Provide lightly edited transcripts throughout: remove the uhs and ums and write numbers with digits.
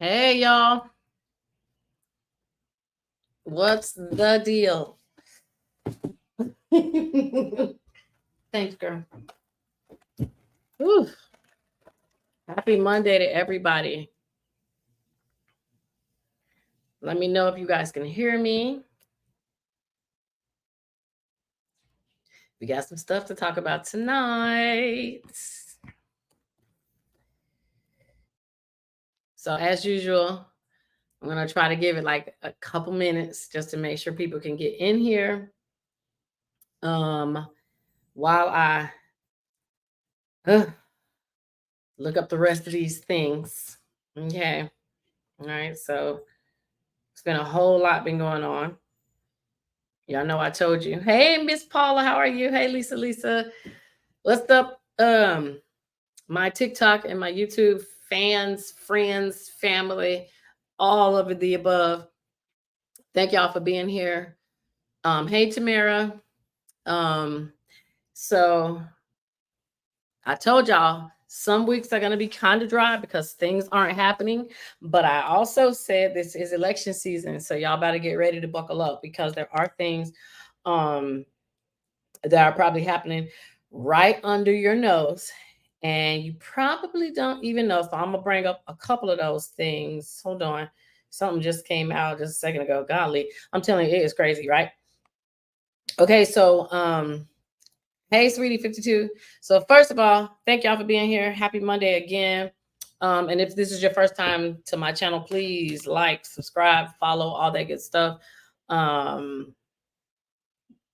Hey, y'all. What's the deal? Thanks, girl. Whew. Happy Monday to everybody. Let me know if you guys can hear me. We got some stuff to talk about tonight. So, as usual, I'm going to try to give it like a couple minutes just to make sure people can get in here. While I look up the rest of these things. Okay. All right. So, it's been a whole lot been going on. Y'all know I told you. Hey, Miss Paula, how are you? Hey, Lisa. What's up? My TikTok and my YouTube fans, friends, family, all of the above. Thank y'all for being here. Hey, Tamara. So I told y'all some weeks are going to be kind of dry because things aren't happening. But I also said this is election season. So y'all better get ready to buckle up because there are things that are probably happening right under your nose. And you probably don't even know. So I'm going to bring up a couple of those things. Hold on. Something just came out just a second ago. Golly, I'm telling you, it is crazy, right? Okay, so hey, sweetie 52. So first of all, thank y'all for being here. Happy Monday again. And if this is your first time to my channel, please like, subscribe, follow, all that good stuff.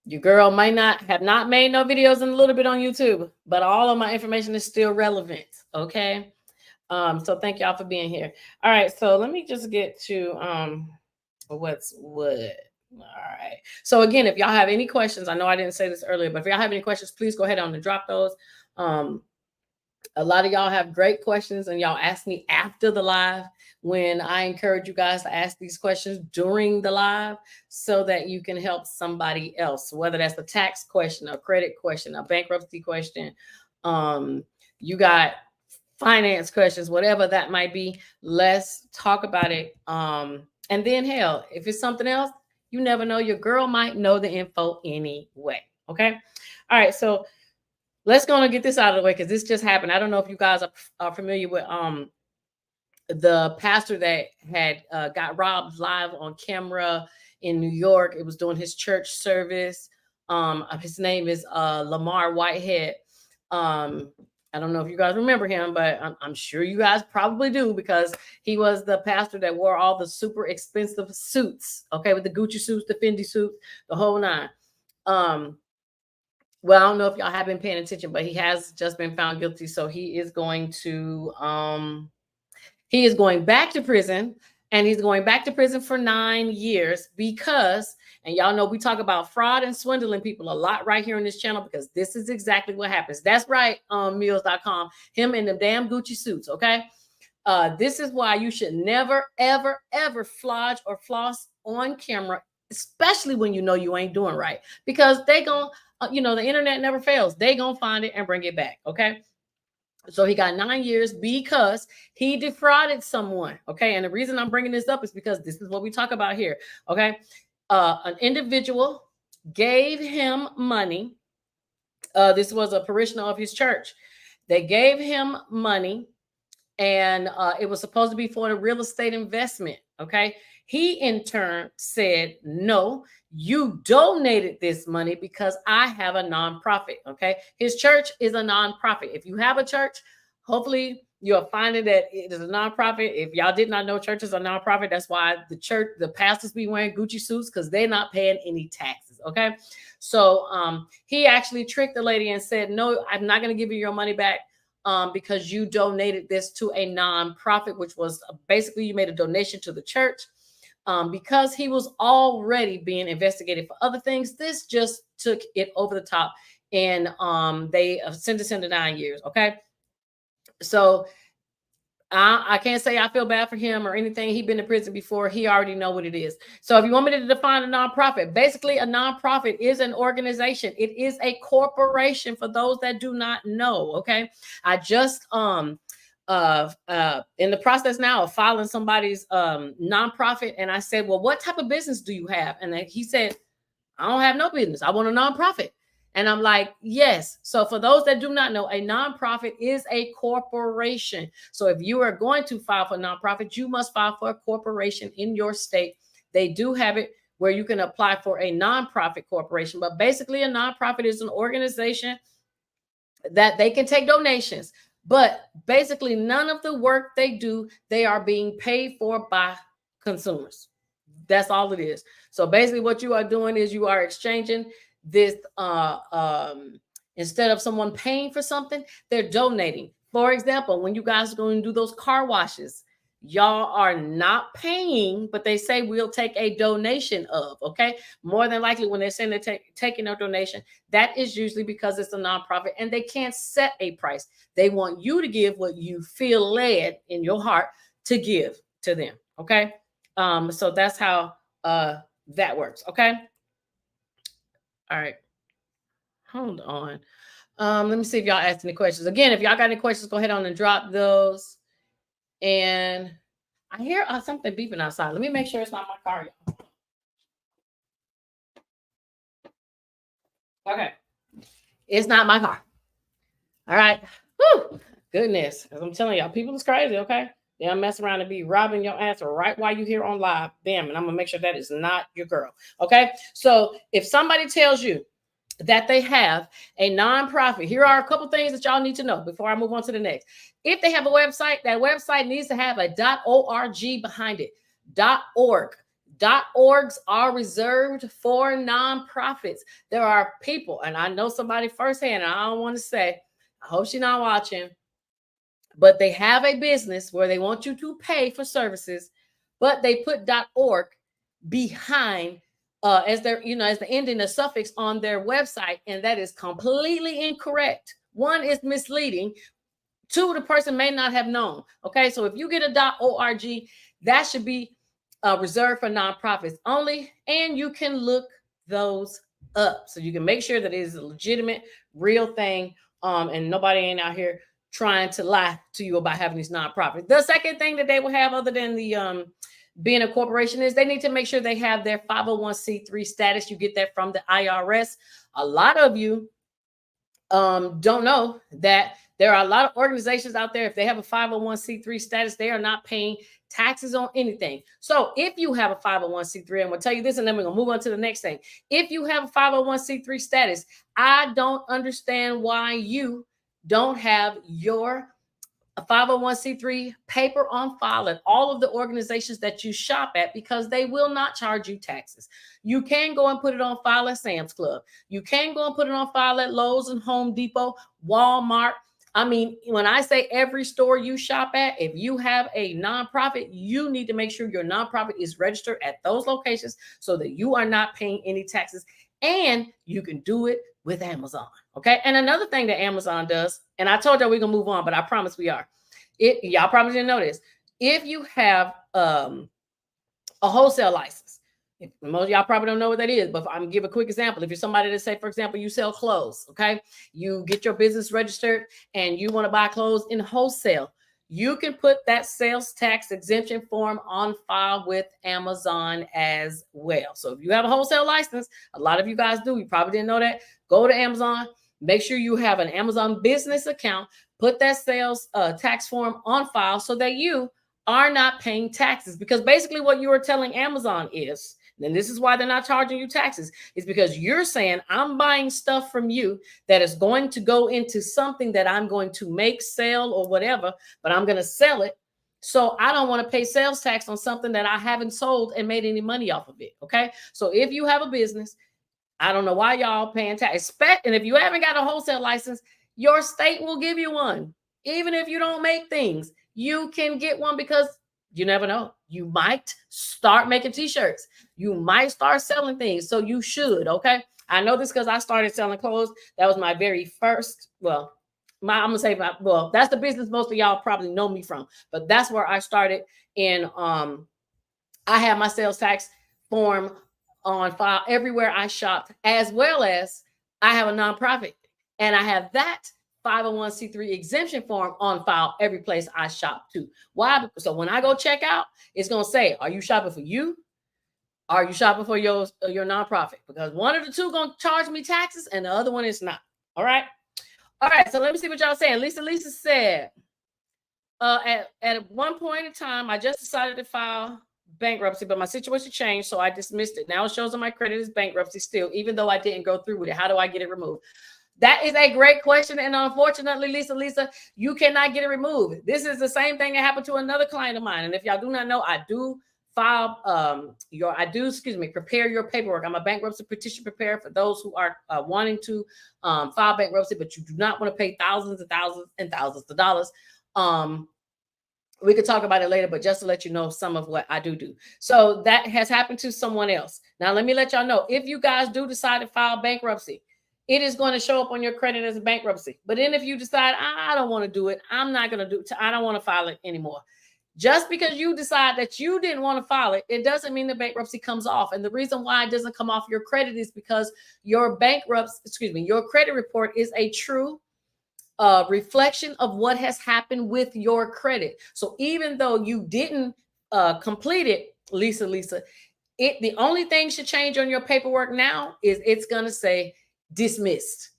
Your girl might not have not made no videos in a little bit on YouTube, but all of my information is still relevant. Okay. So thank y'all for being here. All right. So let me just get to what's what. All right. So again, if y'all have any questions, I know I didn't say this earlier, but if y'all have any questions, please go ahead on and drop those. A lot of y'all have great questions and y'all ask me after the live when I encourage you guys to ask these questions during the live so that you can help somebody else, whether that's a tax question, a credit question, a bankruptcy question, you got finance questions, whatever that might be. Let's talk about it. And then hell, if it's something else, you never know. Your girl might know the info anyway. Okay. All right. So let's go and get this out of the way because this just happened. I don't know if you guys are familiar with the pastor that had got robbed live on camera in New York. It was doing his church service. His name is Lamar Whitehead. I don't know if you guys remember him, but I'm sure you guys probably do because he was the pastor that wore all the super expensive suits, okay, with the Gucci suits, the Fendi suits, the whole nine. Well, I don't know if y'all have been paying attention, but he has just been found guilty. So he is going back to prison, and he's going back to prison for 9 years because, and y'all know we talk about fraud and swindling people a lot right here on this channel because this is exactly what happens. That's right, meals.com, him in the damn Gucci suits, okay? This is why you should never, ever, ever flodge or floss on camera, especially when you know you ain't doing right, because they gonna the internet never fails. They gonna find it and bring it back. Okay. So he got 9 years because he defrauded someone. Okay. And the reason I'm bringing this up is because this is what we talk about here. Okay. An individual gave him money. This was a parishioner of his church. They gave him money and it was supposed to be for a real estate investment. Okay. He in turn said, no, you donated this money because I have a nonprofit. Okay. His church is a nonprofit. If you have a church, hopefully you'll find it that it is a nonprofit. If y'all did not know churches are nonprofit, that's why the pastors be wearing Gucci suits because they're not paying any taxes. Okay. So he actually tricked the lady and said, no, I'm not going to give you your money back. Because you donated this to a nonprofit, which was basically you made a donation to the church. Because he was already being investigated for other things, this just took it over the top, and they sentenced him to 9 years. Okay, so I can't say I feel bad for him or anything. He's been in prison before. He already know what it is. So if you want me to define a nonprofit, basically a nonprofit is an organization. It is a corporation for those that do not know. Okay. I just in the process now of filing somebody's nonprofit, and I said, well, what type of business do you have? And then he said, I don't have no business. I want a nonprofit. And I'm like, yes. So for those that do not know, a nonprofit is a corporation. So if you are going to file for a nonprofit, you must file for a corporation in your state. They do have it where you can apply for a nonprofit corporation. But basically, a nonprofit is an organization that they can take donations. But basically, none of the work they do, they are being paid for by consumers. That's all it is. So basically, what you are doing is you are exchanging this. Instead of someone paying for something, they're donating. For example, when you guys are going to do those car washes, y'all are not paying, but they say we'll take a donation of. Okay, more than likely, when they're saying they're taking a donation, that is usually because it's a nonprofit and they can't set a price. They want you to give what you feel led in your heart to give to them. Okay. So that's how that works. Okay. All right. Hold on. Let me see if y'all asked any questions. Again, if y'all got any questions, go ahead on and drop those. And I hear something beeping outside. Let me make sure it's not my car, y'all. Okay. It's not my car. All right. Whew. Goodness. As I'm telling y'all, people is crazy, okay? They'll mess around and be robbing your answer right while you're here on live. Bam. And I'm going to make sure that is not your girl. Okay. So if somebody tells you that they have a nonprofit, here are a couple things that y'all need to know before I move on to the next. If they have a website, that website needs to have a .org behind it. .org. .orgs are reserved for nonprofits. There are people, and I know somebody firsthand, and I don't want to say, I hope she's not watching, but they have a business where they want you to pay for services, but they put .org behind as their, as the ending, the suffix on their website, and that is completely incorrect. One is misleading. Two, the person may not have known. Okay, so if you get a .org, that should be reserved for nonprofits only, and you can look those up so you can make sure that it is a legitimate, real thing, and nobody ain't out here trying to lie to you about having these nonprofits. The second thing that they will have, other than the being a corporation, is they need to make sure they have their 501c3 status. You get that from the IRS. A lot of you don't know that there are a lot of organizations out there. If they have a 501c3 status, they are not paying taxes on anything. So if you have a 501c3, I'm going to tell you this, and then we're going to move on to the next thing. If you have a 501c3 status, I don't understand why you don't have your a 501c3 paper on file at all of the organizations that you shop at, because they will not charge you taxes. You can go and put it on file at Sam's Club. You can go and put it on file at Lowe's and Home Depot, Walmart. I mean, when I say every store you shop at, if you have a nonprofit, you need to make sure your nonprofit is registered at those locations so that you are not paying any taxes, and you can do it with Amazon. Okay. And another thing that Amazon does, and I told y'all we're gonna move on, but I promise we are. Y'all probably didn't know this. If you have a wholesale license, most of y'all probably don't know what that is, but I'm gonna give a quick example. If you're somebody that, say, for example, you sell clothes, okay, you get your business registered and you want to buy clothes in wholesale, you can put that sales tax exemption form on file with Amazon as well. So if you have a wholesale license, a lot of you guys do, you probably didn't know that, go to Amazon, make sure you have an Amazon business account, put that sales tax form on file so that you are not paying taxes. Because basically what you are telling Amazon is, and this is why they're not charging you taxes, is because you're saying, I'm buying stuff from you that is going to go into something that I'm going to make, sell, or whatever, but I'm going to sell it. So I don't want to pay sales tax on something that I haven't sold and made any money off of it. Okay. So if you have a business, I don't know why y'all paying tax. And if you haven't got a wholesale license, your state will give you one. Even if you don't make things, you can get one, because you never know. You might start making t-shirts. You might start selling things. So you should, okay? I know this because I started selling clothes. That was my very first, I'm going to say, that's the business most of y'all probably know me from. But that's where I started. And I have my sales tax form on file everywhere I shopped, as well as I have a nonprofit, and I have that 501c3 exemption form on file every place I shop to. Why? So when I go check out, it's going to say, are you shopping for you? Are you shopping for your nonprofit? Because one of the two going to charge me taxes and the other one is not. All right. All right. So let me see what y'all saying. Lisa said, at one point in time, I just decided to file bankruptcy, but my situation changed, so I dismissed it. Now it shows on my credit as bankruptcy still, even though I didn't go through with it. How do I get it removed? That is a great question. And unfortunately, Lisa, you cannot get it removed. This is the same thing that happened to another client of mine. And if y'all do not know, I do prepare your paperwork. I'm a bankruptcy petition preparer for those who are wanting to file bankruptcy, but you do not want to pay thousands and thousands and thousands of dollars. We could talk about it later, but just to let you know some of what I do. So that has happened to someone else. Now, let me let y'all know, if you guys do decide to file bankruptcy, it is going to show up on your credit as a bankruptcy. But then if you decide, I don't want to do it, I don't want to file it anymore. Just because you decide that you didn't want to file it, it doesn't mean the bankruptcy comes off. And the reason why it doesn't come off your credit is because your credit report is a true reflection of what has happened with your credit. So even though you didn't complete it, Lisa, the only thing should change on your paperwork now is it's going to say dismissed.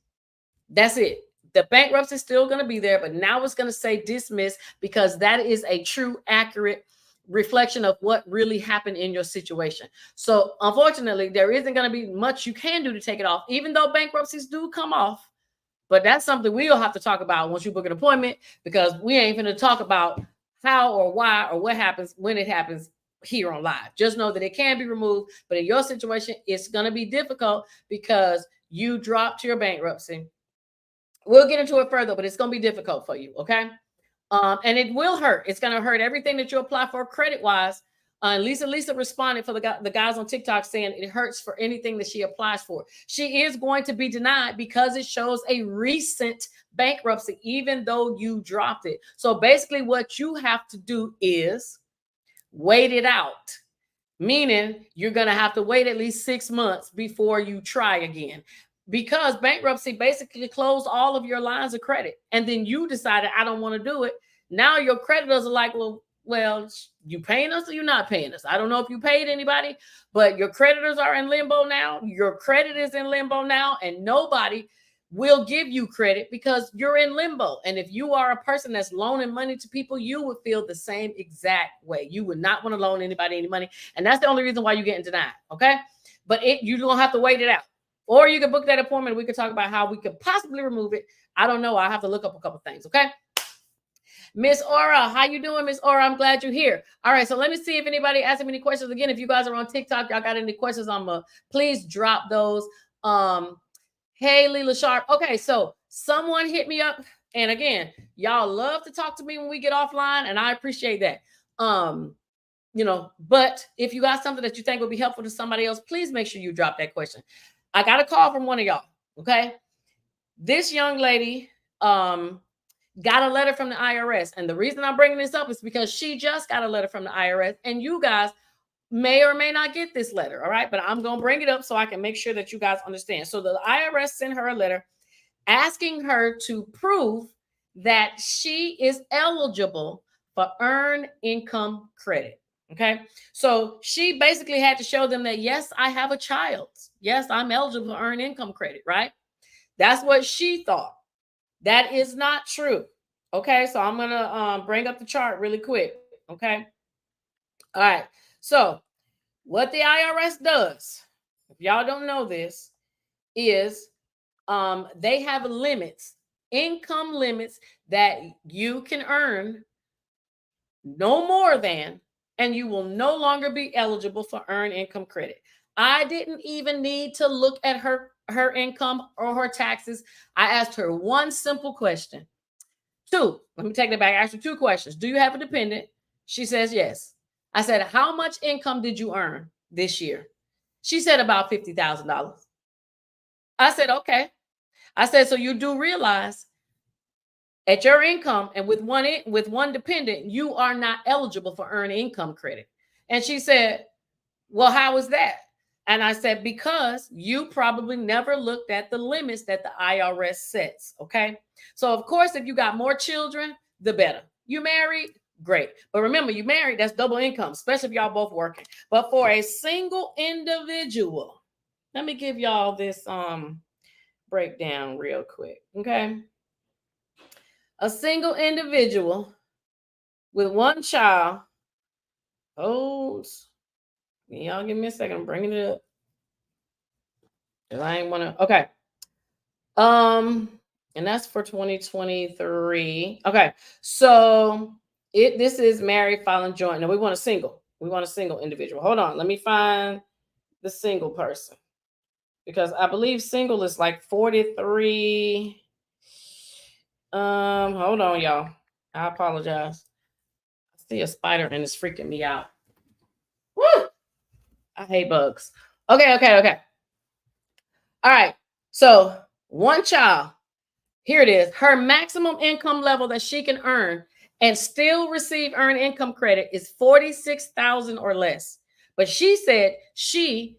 That's it. The bankruptcy is still going to be there, but now it's going to say dismissed because that is a true, accurate reflection of what really happened in your situation. So unfortunately, there isn't going to be much you can do to take it off, even though bankruptcies do come off. But that's something we'll have to talk about once you book an appointment, because we ain't going to talk about how or why or what happens when it happens here on live. Just know that it can be removed, but in your situation, it's going to be difficult because you dropped your bankruptcy. We'll get into it further, but it's going to be difficult for you, okay? And it will hurt. It's going to hurt everything that you apply for credit-wise. Lisa responded for the guys on TikTok saying it hurts for anything that she applies for. She is going to be denied because it shows a recent bankruptcy, even though you dropped it. So basically what you have to do is wait it out, meaning you're going to have to wait at least 6 months before you try again, because bankruptcy basically closed all of your lines of credit. And then you decided, I don't want to do it. Now your creditors are like, well, you paying us or you're not paying us? I don't know if you paid anybody, but your creditors are in limbo now. Your credit is in limbo now, and nobody will give you credit because you're in limbo. And if you are a person that's loaning money to people, you would feel the same exact way. You would not want to loan anybody any money. And that's the only reason why you're getting denied. Okay. But you don't have to wait it out. Or you can book that appointment. We could talk about how we could possibly remove it. I don't know. I'll have to look up a couple things. Okay. Miss Aura, how you doing, Miss Aura? I'm glad you're here. All right, so let me see if anybody asks me any questions. Again, if you guys are on TikTok, y'all got any questions, please drop those. Hey, Leela Sharp. Okay, so someone hit me up. And again, y'all love to talk to me when we get offline, and I appreciate that. But if you got something that you think will be helpful to somebody else, please make sure you drop that question. I got a call from one of y'all, okay? This young lady got a letter from the IRS. And the reason I'm bringing this up is because she just got a letter from the IRS, and you guys may or may not get this letter, all right? But I'm going to bring it up so I can make sure that you guys understand. So the IRS sent her a letter asking her to prove that she is eligible for earned income credit, okay? So she basically had to show them that, yes, I have a child. Yes, I'm eligible for earned income credit, right? That's what she thought. That is not true. Okay, so I'm going to bring up the chart really quick. Okay. All right. So what the IRS does, if y'all don't know this, is they have limits, income limits that you can earn no more than, and you will no longer be eligible for earned income credit. I didn't even need to look at her income or her taxes. I asked her one simple question. Two, let me take that back. I asked her two questions. Do you have a dependent? She says yes. I said, how much income did you earn this year? She said about $50,000. I said, okay. I said, so you do realize at your income and with one dependent, you are not eligible for earned income credit. And she said, well, how is that? And I said, because you probably never looked at the limits that the IRS sets. Okay. So, of course, if you got more children, the better. You married, great. But remember, you married, that's double income, especially if y'all both working. But for a single individual, let me give y'all this breakdown real quick. Okay. A single individual with one child. Hold. Y'all give me a second. I'm bringing it up. Cause I ain't wanna. Okay. And that's for 2023. Okay. So this is married, filing joint. Now we want a single. We want a single individual. Hold on. Let me find the single person. Because I believe single is like 43. Hold on, y'all. I apologize. I see a spider and it's freaking me out. Woo! I hate bugs. Okay. All right. So one child. Here it is. Her maximum income level that she can earn and still receive earned income credit is 46,000 or less. But she said she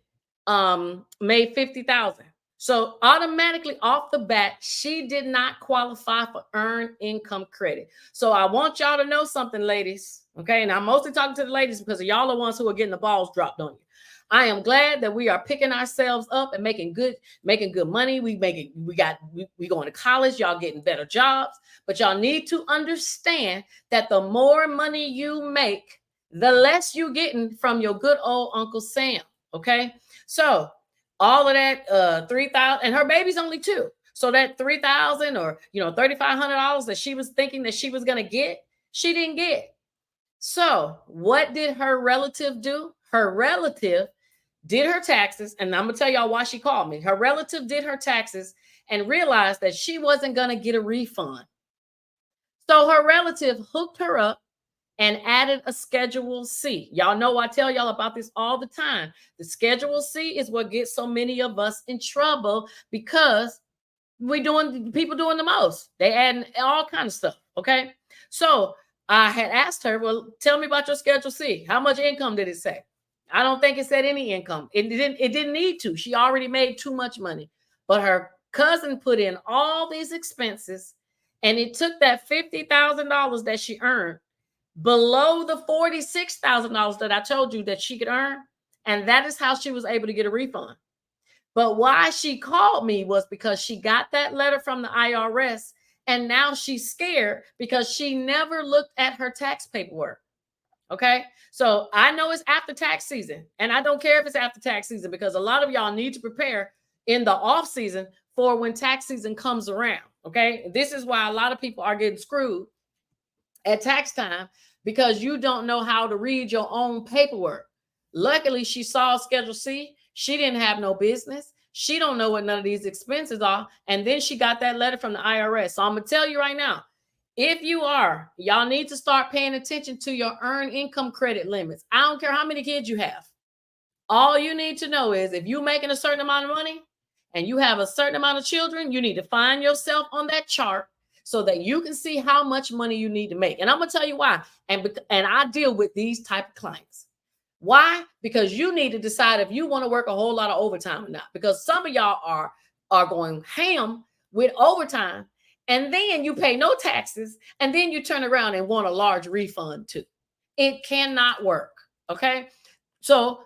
made 50,000. So automatically off the bat, she did not qualify for earned income credit. So I want y'all to know something, ladies. Okay. And I'm mostly talking to the ladies because y'all are the ones who are getting the balls dropped on you. I am glad that we are picking ourselves up and making good money. We going to college, y'all getting better jobs, but y'all need to understand that the more money you make, the less you getting from your good old Uncle Sam. Okay. So all of that 3,000, and her baby's only 2. So that 3,000 or $3,500 that she was thinking that she was gonna get, she didn't get. So what did her relative do? Her relative did her taxes, and I'm gonna tell y'all why she called me. Her relative did her taxes and realized that she wasn't gonna get a refund. So her relative hooked her up and added a Schedule C. Y'all know I tell y'all about this all the time. The Schedule C is what gets so many of us in trouble because people doing the most. They adding all kind of stuff. Okay. So I had asked her, well, tell me about your Schedule C. How much income did it say? I don't think it said any income. It didn't need to. She already made too much money. But her cousin put in all these expenses, and it took that $50,000 that she earned below the $46,000 that I told you that she could earn. And that is how she was able to get a refund. But why she called me was because she got that letter from the IRS, and now she's scared because she never looked at her tax paperwork. Okay. So I know it's after tax season, and I don't care if it's after tax season because a lot of y'all need to prepare in the off season for when tax season comes around. Okay. This is why a lot of people are getting screwed at tax time because you don't know how to read your own paperwork. Luckily, she saw Schedule C. She didn't have no business. She don't know what none of these expenses are. And then she got that letter from the IRS. So I'm going to tell you right now, if y'all need to start paying attention to your earned income credit limits. I don't care how many kids you have. All you need to know is if you're making a certain amount of money and you have a certain amount of children, you need to find yourself on that chart so that you can see how much money you need to make. And I'm going to tell you why. And I deal with these type of clients. Why? Because you need to decide if you want to work a whole lot of overtime or not. Because some of y'all are going ham with overtime, and then you pay no taxes, and then you turn around and want a large refund too. It cannot work. Okay. So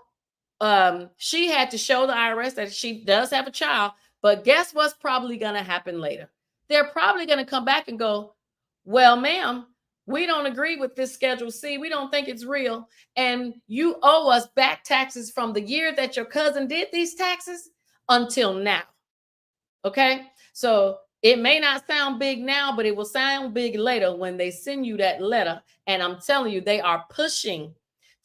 she had to show the IRS that she does have a child, but guess what's probably going to happen later? They're probably going to come back and go, well, ma'am, we don't agree with this Schedule C. We don't think it's real. And you owe us back taxes from the year that your cousin did these taxes until now. Okay. So it may not sound big now, but it will sound big later when they send you that letter. And I'm telling you, they are pushing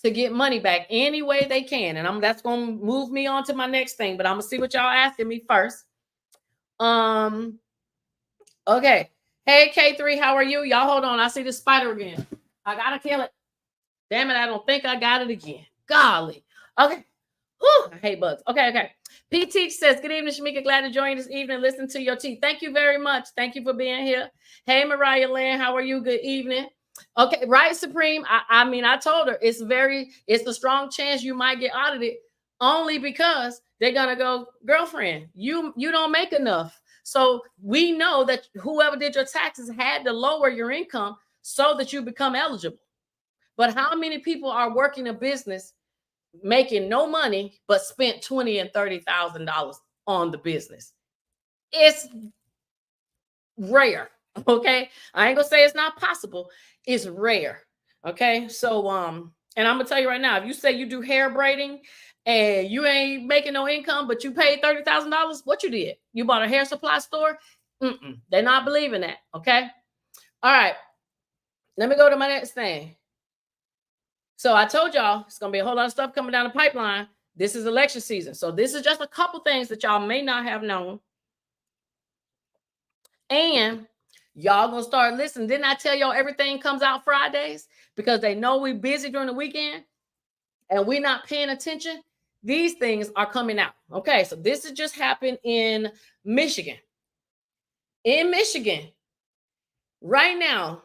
to get money back any way they can. And that's going to move me on to my next thing, but I'm going to see what y'all asking me first. Okay. Hey, K3, how are you? Y'all hold on. I see the spider again. I got to kill it. Damn it. I don't think I got it again. Golly. Okay. Whew, I hate bugs. Okay. PT says, good evening, Shamika. Glad to join you this evening. Listen to your tea. Thank you very much. Thank you for being here. Hey, Mariah Land, how are you? Good evening. Okay, right, Supreme. I mean, I told her it's a strong chance you might get audited. only because they're gonna go, girlfriend, you don't make enough. So we know that whoever did your taxes had to lower your income so that you become eligible. But how many people are working a business making no money but spent $20,000 and $30,000 on the business? It's rare. Okay. I ain't gonna say it's not possible. It's rare. Okay. So and I'm gonna tell you right now, if you say you do hair braiding and you ain't making no income, but you paid $30,000, what you did? You bought a hair supply store? They're not believing that. Okay. All right. Let me go to my next thing. So I told y'all it's gonna be a whole lot of stuff coming down the pipeline. This is election season. So this is just a couple things that y'all may not have known. And y'all gonna start listening. Didn't I tell y'all everything comes out Fridays? Because they know we busy during the weekend and we're not paying attention. These things are coming out. Okay, so this has just happened in Michigan. In Michigan, right now,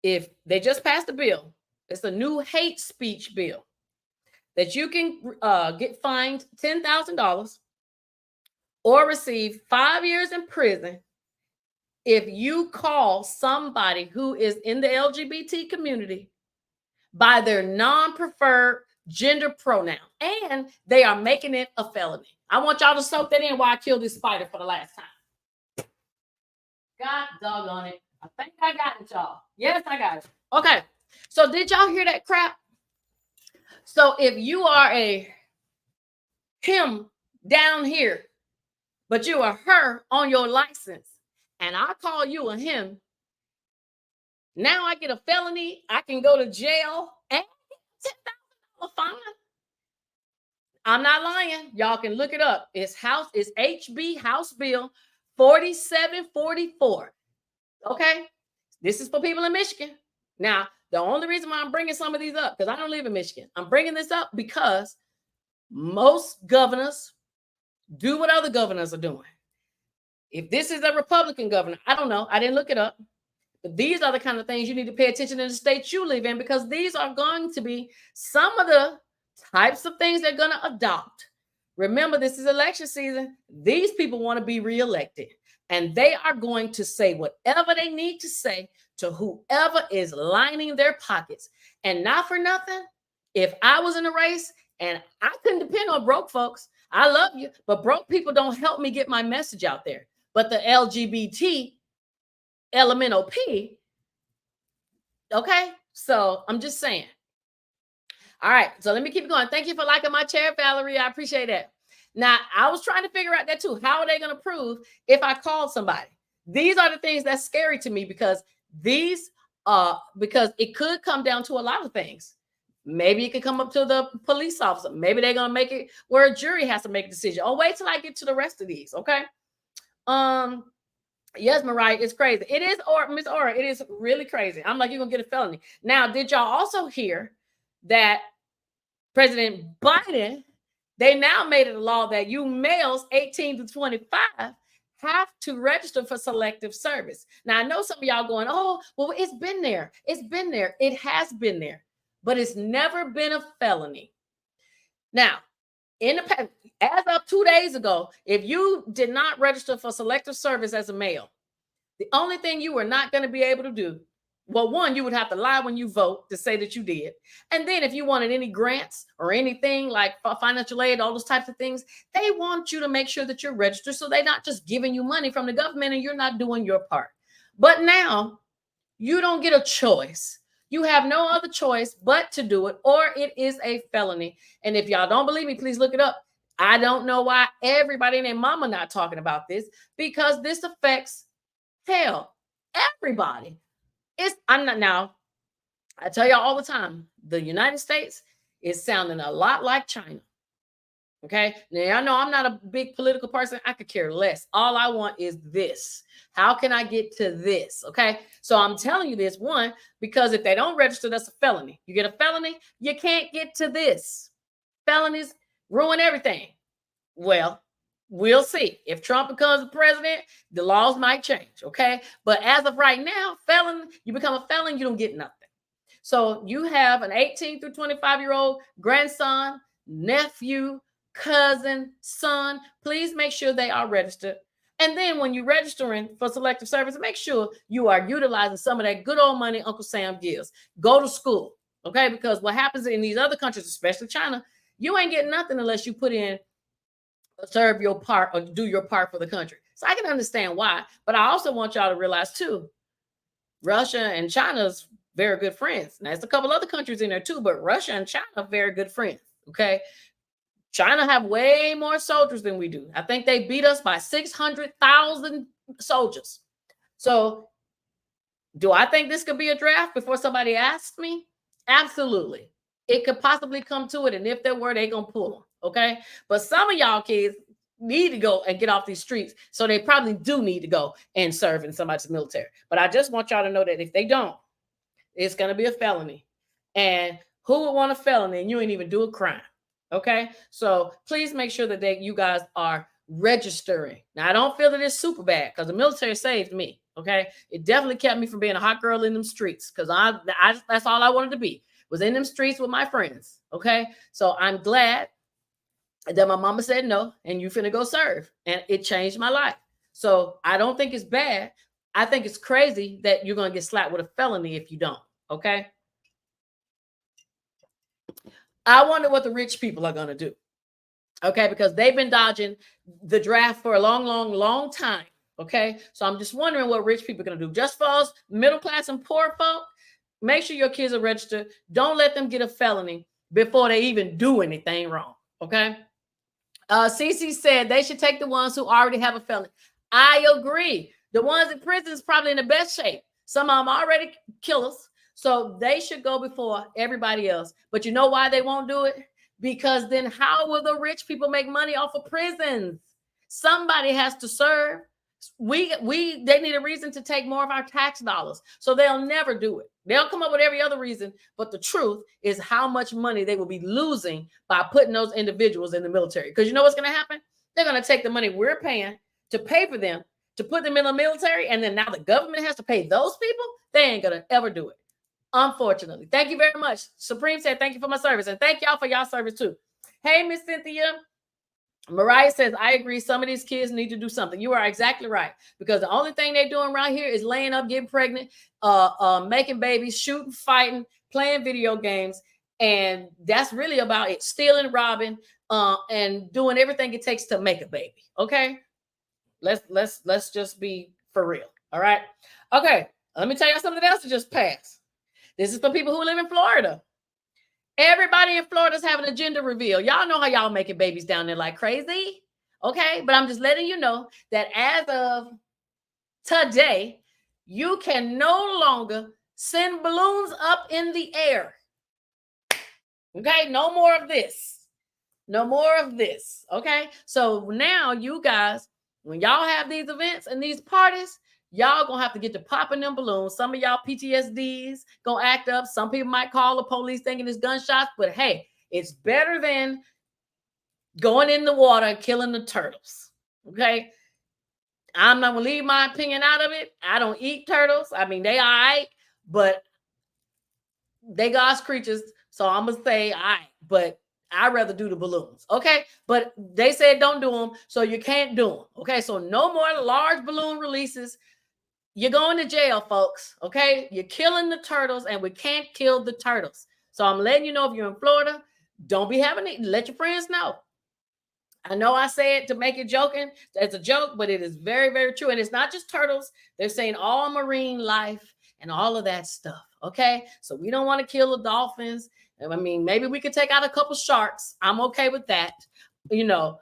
if they just passed a bill, it's a new hate speech bill that you can get fined $10,000 or receive 5 years in prison if you call somebody who is in the LGBT community by their non-preferred gender pronoun, and they are making it a felony. I want y'all to soak that in while I kill this spider for the last time. God doggone it. I think I got it, y'all. Yes, I got it. Okay. So did y'all hear that crap? So if you are a him down here, but you are her on your license, and I call you a him, now I get a felony. I can go to jail and $10,000 fine. I'm not lying. Y'all can look it up. It's HB House Bill 4744. Okay. This is for people in Michigan. Now, the only reason why I'm bringing some of these up, because I don't live in Michigan, I'm bringing this up because most governors do what other governors are doing. If this is a Republican governor, I don't know. I didn't look it up. But these are the kind of things you need to pay attention in the states you live in, because these are going to be some of the types of things they're going to adopt. Remember, this is election season. These people want to be reelected, and they are going to say whatever they need to say to whoever is lining their pockets. And not for nothing, if I was in a race and I couldn't depend on broke folks, I love you, but broke people don't help me get my message out there. But the LGBT elemental P, okay? So I'm just saying. All right, so let me keep going. Thank you for liking my chair, Valerie. I appreciate that. Now, I was trying to figure out that too. How are they going to prove if I called somebody? These are the things that's scary to me, because because it could come down to a lot of things. Maybe it could come up to the police officer. Maybe they're going to make it where a jury has to make a decision. Oh, wait till I get to the rest of these, okay? Yes, Mariah, it's crazy. It is, or Miss Aura, it is really crazy. I'm like, you're going to get a felony. Now, did y'all also hear that President Biden, they now made it a law that you males 18 to 25 have to register for selective service. Now, I know some of y'all going, oh, well, it's been there. It's been there. It has been there, but it's never been a felony. Now, in the past, as of 2 days ago, if you did not register for selective service as a male, the only thing you were not going to be able to do, well, one, you would have to lie when you vote to say that you did. And then if you wanted any grants or anything like financial aid, all those types of things, they want you to make sure that you're registered, so they're not just giving you money from the government and you're not doing your part. But now you don't get a choice. You have no other choice but to do it, or it is a felony. And if y'all don't believe me, please look it up. I don't know why everybody and their mama not talking about this, because this affects, hell, everybody. I'm not, now, I tell y'all all the time, the United States is sounding a lot like China. Okay. Now, I know I'm not a big political person. I could care less. All I want is this. How can I get to this? Okay. So I'm telling you this, one, because if they don't register, that's a felony. You get a felony, you can't get to this. Felonies ruin everything. Well, we'll see. If Trump becomes the president, the laws might change, okay? But as of right now, you become a felon, you don't get nothing. So you have an 18 through 25-year-old grandson, nephew, cousin, son, please make sure they are registered. And then when you're registering for selective service, make sure you are utilizing some of that good old money Uncle Sam gives. Go to school, okay? Because what happens in these other countries, especially China, you ain't getting nothing unless you put in, serve your part or do your part for the country. So I can understand why. But I also want y'all to realize too, Russia and China's very good friends. Now, there's a couple other countries in there too, but Russia and China are very good friends, okay? China have way more soldiers than we do. I think they beat us by 600,000 soldiers. So do I think this could be a draft before somebody asks me? Absolutely. It could possibly come to it. And if there were, they going to pull them. Okay. But some of y'all kids need to go and get off these streets. So they probably do need to go and serve in somebody's military. But I just want y'all to know that if they don't, it's going to be a felony. And who would want a felony and you ain't even do a crime? Okay. So please make sure that you guys are registering. Now, I don't feel that it's super bad because the military saved me. Okay. It definitely kept me from being a hot girl in them streets because I that's all I wanted to be, was in them streets with my friends. Okay. So I'm glad that my mama said no and you finna go serve. And it changed my life. So I don't think it's bad. I think it's crazy that you're going to get slapped with a felony if you don't. Okay. I wonder what the rich people are going to do. Okay. Because they've been dodging the draft for a long time. Okay. So I'm just wondering what rich people are going to do. Just for us middle class and poor folk, make sure your kids are registered. Don't let them get a felony before they even do anything wrong. Okay. Cece said they should take the ones who already have a felony. I agree. The ones in prison is probably in the best shape. Some of them already killers. So they should go before everybody else. But you know why they won't do it? Because then how will the rich people make money off of prisons? Somebody has to serve. They need a reason to take more of our tax dollars. So they'll never do it. They'll come up with every other reason. But the truth is how much money they will be losing by putting those individuals in the military. Because you know what's going to happen? They're going to take the money we're paying to pay for them, to put them in the military. And then now the government has to pay those people. They ain't going to ever do it. Unfortunately. Thank you very much. Supreme said, thank you for my service. And thank y'all for y'all service too. Hey, Miss Cynthia. Mariah says, I agree. Some of these kids need to do something. You are exactly right. Because the only thing they're doing right here is laying up, getting pregnant, making babies, shooting, fighting, playing video games. And that's really about it. Stealing, robbing, and doing everything it takes to make a baby. Okay. Let's just be for real. All right. Okay. Let me tell you something else that just passed. This is for people who live in Florida. Everybody in Florida is having a gender reveal. Y'all know how y'all making babies down there like crazy. Okay. But I'm just letting you know that as of today, you can no longer send balloons up in the air. Okay. No more of this. No more of this. Okay. So now you guys, when y'all have these events and these parties, y'all gonna have to get to popping them balloons. Some of y'all PTSDs gonna act up. Some people might call the police thinking it's gunshots, but hey, it's better than going in the water and killing the turtles. Okay. I'm not gonna leave my opinion out of it. I don't eat turtles. I mean, they all right, but they God's creatures. So I'm gonna say all right, but I'd rather do the balloons. Okay. But they said don't do them, so you can't do them. Okay. So no more large balloon releases. You're going to jail, folks. Okay. You're killing the turtles, and we can't kill the turtles. So I'm letting you know, if you're in Florida, don't be having it. Let your friends know. I know I say it to make it joking. It's a joke, but it is very, very true. And it's not just turtles. They're saying all marine life and all of that stuff. Okay. So we don't want to kill the dolphins. I mean, maybe we could take out a couple sharks. I'm okay with that. You know,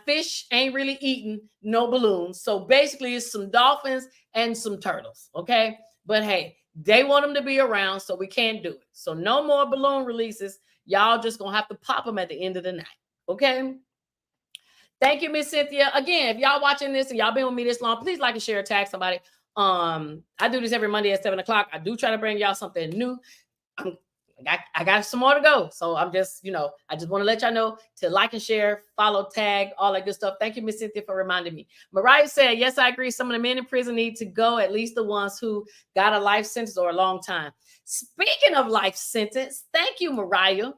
fish ain't really eating no balloons. So basically it's some dolphins and some turtles. Okay. But hey, they want them to be around, so we can't do it. So no more balloon releases. Y'all just going to have to pop them at the end of the night. Okay. Thank you, Miss Cynthia. Again, if y'all watching this and y'all been with me this long, please like and share, tag somebody. I do this every Monday at 7 o'clock. I do try to bring y'all something new. I got some more to go. So I'm just, I just want to let y'all know to like and share, follow, tag, all that good stuff. Thank you, Miss Cynthia, for reminding me. Mariah said, yes, I agree. Some of the men in prison need to go, at least the ones who got a life sentence or a long time. Speaking of life sentence, thank you, Mariah.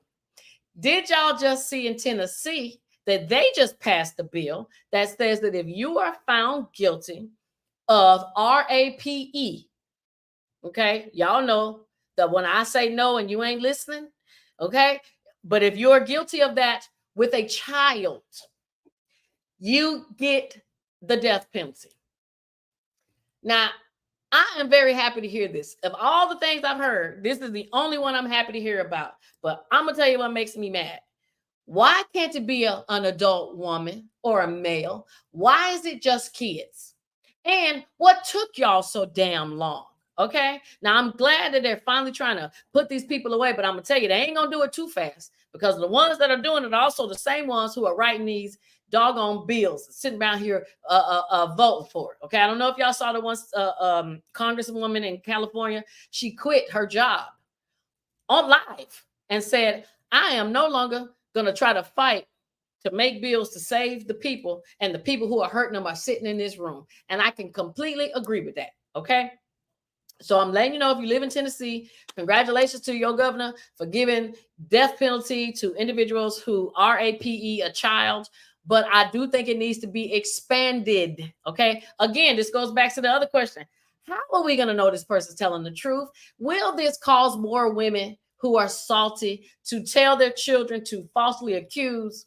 Did y'all just see in Tennessee that they just passed a bill that says that if you are found guilty of RAPE, okay, y'all know that when I say no and you ain't listening, okay, but if you're guilty of that with a child, you get the death penalty. Now, I am very happy to hear this. Of all the things I've heard, this is the only one I'm happy to hear about. But I'm going to tell you what makes me mad. Why can't it be an adult woman or a male? Why is it just kids? And what took y'all so damn long? Okay. Now I'm glad that they're finally trying to put these people away, but I'm gonna tell you, they ain't gonna do it too fast, because the ones that are doing it are also the same ones who are writing these doggone bills, sitting around here voting for it. Okay. I don't know if y'all saw the one congresswoman in California. She quit her job on live and said, I am no longer going to try to fight to make bills to save the people, and the people who are hurting them are sitting in this room. And I can completely agree with that. Okay. So I'm letting you know, if you live in Tennessee, congratulations to your governor for giving death penalty to individuals who RAPE a child. But I do think it needs to be expanded. Okay. Again, this goes back to the other question. How are we going to know this person's telling the truth? Will this cause more women who are salty to tell their children to falsely accuse?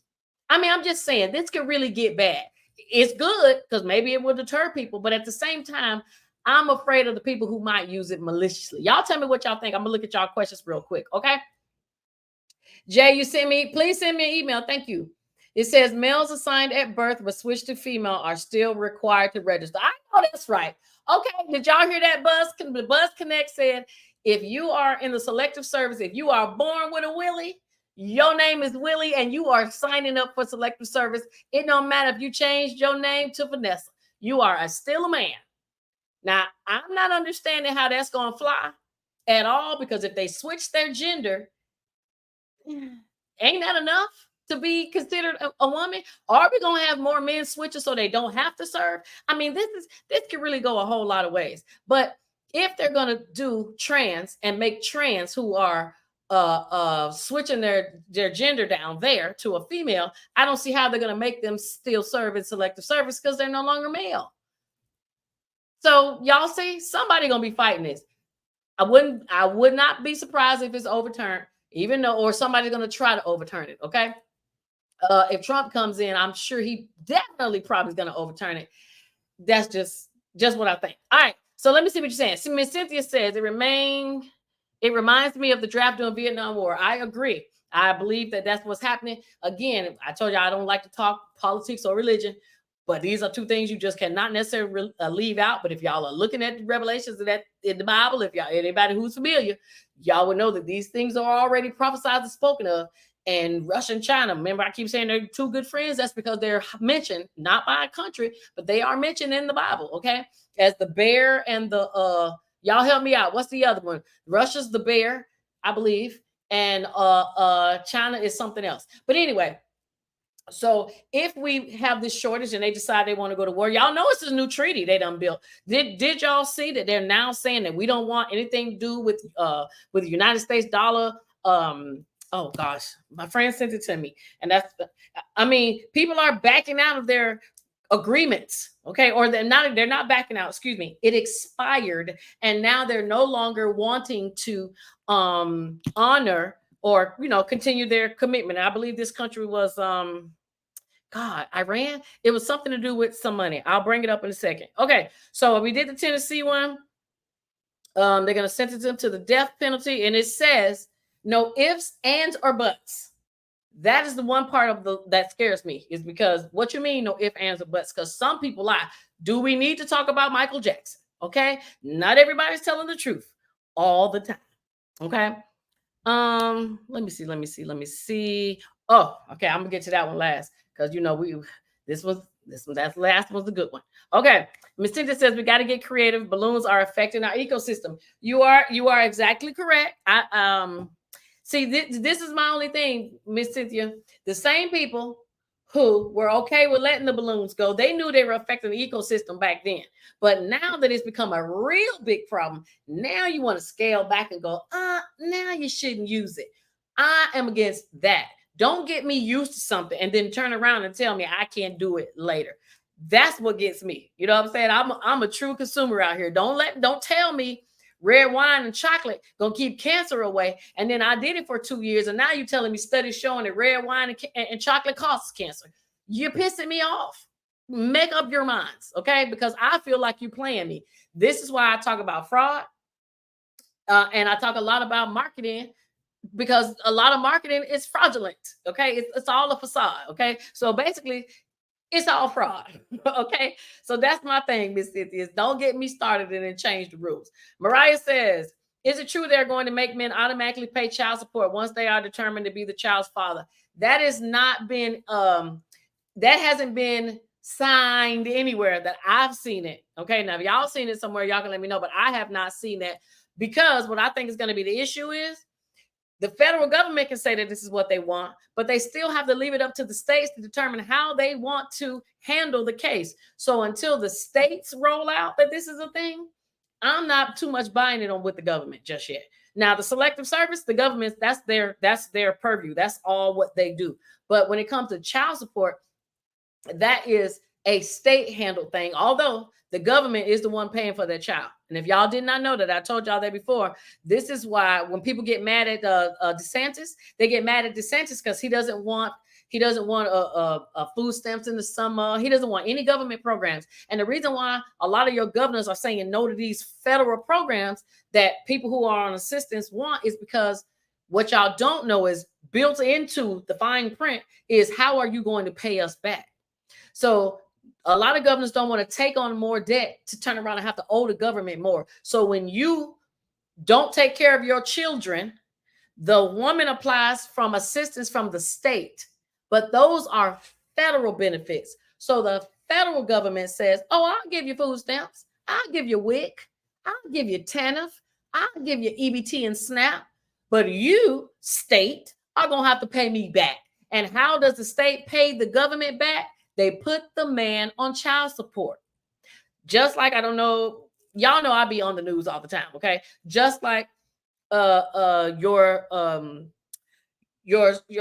I mean, I'm just saying, this could really get bad. It's good because maybe it will deter people, but at the same time, I'm afraid of the people who might use it maliciously. Y'all tell me what y'all think. I'm gonna look at y'all questions real quick, okay? Jay, please send me an email. Thank you. It says males assigned at birth but switched to female are still required to register. I know that's right. Okay, did y'all hear that? The Buzz Connect said, if you are in the selective service, if you are born with a Willie, your name is Willie, and you are signing up for selective service. It don't matter if you changed your name to Vanessa. You are still a man. Now, I'm not understanding how that's going to fly at all, because if they switch their gender, ain't that enough to be considered a woman? Are we going to have more men switches so they don't have to serve? I mean, this could really go a whole lot of ways. But if they're going to do trans and make trans who are switching their gender down there to a female, I don't see how they're going to make them still serve in selective service, because they're no longer male. So y'all see, somebody gonna be fighting this. I would not be surprised if it's overturned, even though, or somebody's gonna try to overturn it. Okay. If Trump comes in, I'm sure he definitely probably is gonna overturn it. That's just what I think. All right. So let me see what you're saying. So Miss Cynthia says it reminds me of the draft during Vietnam War. I agree. I believe that that's what's happening. Again, I told you I don't like to talk politics or religion, but these are two things you just cannot necessarily leave out. But if y'all are looking at the revelations of that in the Bible, if y'all, anybody who's familiar, y'all would know that these things are already prophesied and spoken of. And Russia and China, remember, I keep saying they're two good friends. That's because they're mentioned not by a country, but they are mentioned in the Bible. Okay, as the bear and the y'all help me out. What's the other one? Russia's the bear, I believe, and China is something else. But anyway. So if we have this shortage and they decide they want to go to war, y'all know it's a new treaty they done built. Did y'all see that they're now saying that we don't want anything to do with the United States dollar? Oh gosh, my friend sent it to me, and I mean, people are backing out of their agreements, okay, or they're not backing out. Excuse me, it expired, and now they're no longer wanting to honor or continue their commitment. I believe this country was Iran. It was something to do with some money. I'll bring it up in a second. Okay, so we did the Tennessee one. They're going to sentence them to the death penalty, and it says no ifs, ands, or buts. That is the one part of that scares me, is because what you mean no ifs, ands, or buts? Because some people lie. Do we need to talk about Michael Jackson? Okay, not everybody's telling the truth all the time. Okay. Let me see. Oh, okay. I'm gonna get to that one last, because that last one's a good one. Okay. Miss Cynthia says we got to get creative. Balloons are affecting our ecosystem. You are exactly correct. See, this is my only thing, Miss Cynthia. The same people who were okay with letting the balloons go, they knew they were affecting the ecosystem back then. But now that it's become a real big problem, now you want to scale back and go, now you shouldn't use it. I am against that. Don't get me used to something and then turn around and tell me I can't do it later. That's what gets me. You know what I'm saying? I'm a true consumer out here. Don't tell me red wine and chocolate gonna keep cancer away. And then I did it for 2 years, and now you're telling me studies showing that red wine and chocolate causes cancer. You're pissing me off. Make up your minds, okay? Because I feel like you're playing me. This is why I talk about fraud, and I talk a lot about marketing, because a lot of marketing is fraudulent. Okay, it's all a facade. Okay, so basically, it's all fraud. Okay, so that's my thing, Miss Cynthia. Is don't get me started and then change the rules. Mariah says, "Is it true they're going to make men automatically pay child support once they are determined to be the child's father?" That has not been that hasn't been signed anywhere that I've seen it. Okay, now if y'all seen it somewhere, y'all can let me know, but I have not seen that, because what I think is going to be the issue is the federal government can say that this is what they want, but they still have to leave it up to the states to determine how they want to handle the case. So until the states roll out that this is a thing, I'm not too much buying it on with the government just yet. Now, the selective service, the government, that's their purview. That's all what they do. But when it comes to child support, that is a state handled thing, although the government is the one paying for their child. And if y'all did not know that, I told y'all that before. This is why when people get mad at DeSantis, they get mad at DeSantis because he doesn't want food stamps in the summer. He doesn't want any government programs. And the reason why a lot of your governors are saying no to these federal programs that people who are on assistance want is because what y'all don't know is built into the fine print is how are you going to pay us back? So a lot of governors don't want to take on more debt to turn around and have to owe the government more. So when you don't take care of your children, the woman applies from assistance from the state, but those are federal benefits. So the federal government says, oh, I'll give you food stamps. I'll give you WIC. I'll give you TANF. I'll give you EBT and SNAP. But you, state, are going to have to pay me back. And how does the state pay the government back? They put the man on child support. Just like, I don't know, y'all know I be on the news all the time, okay? Just like your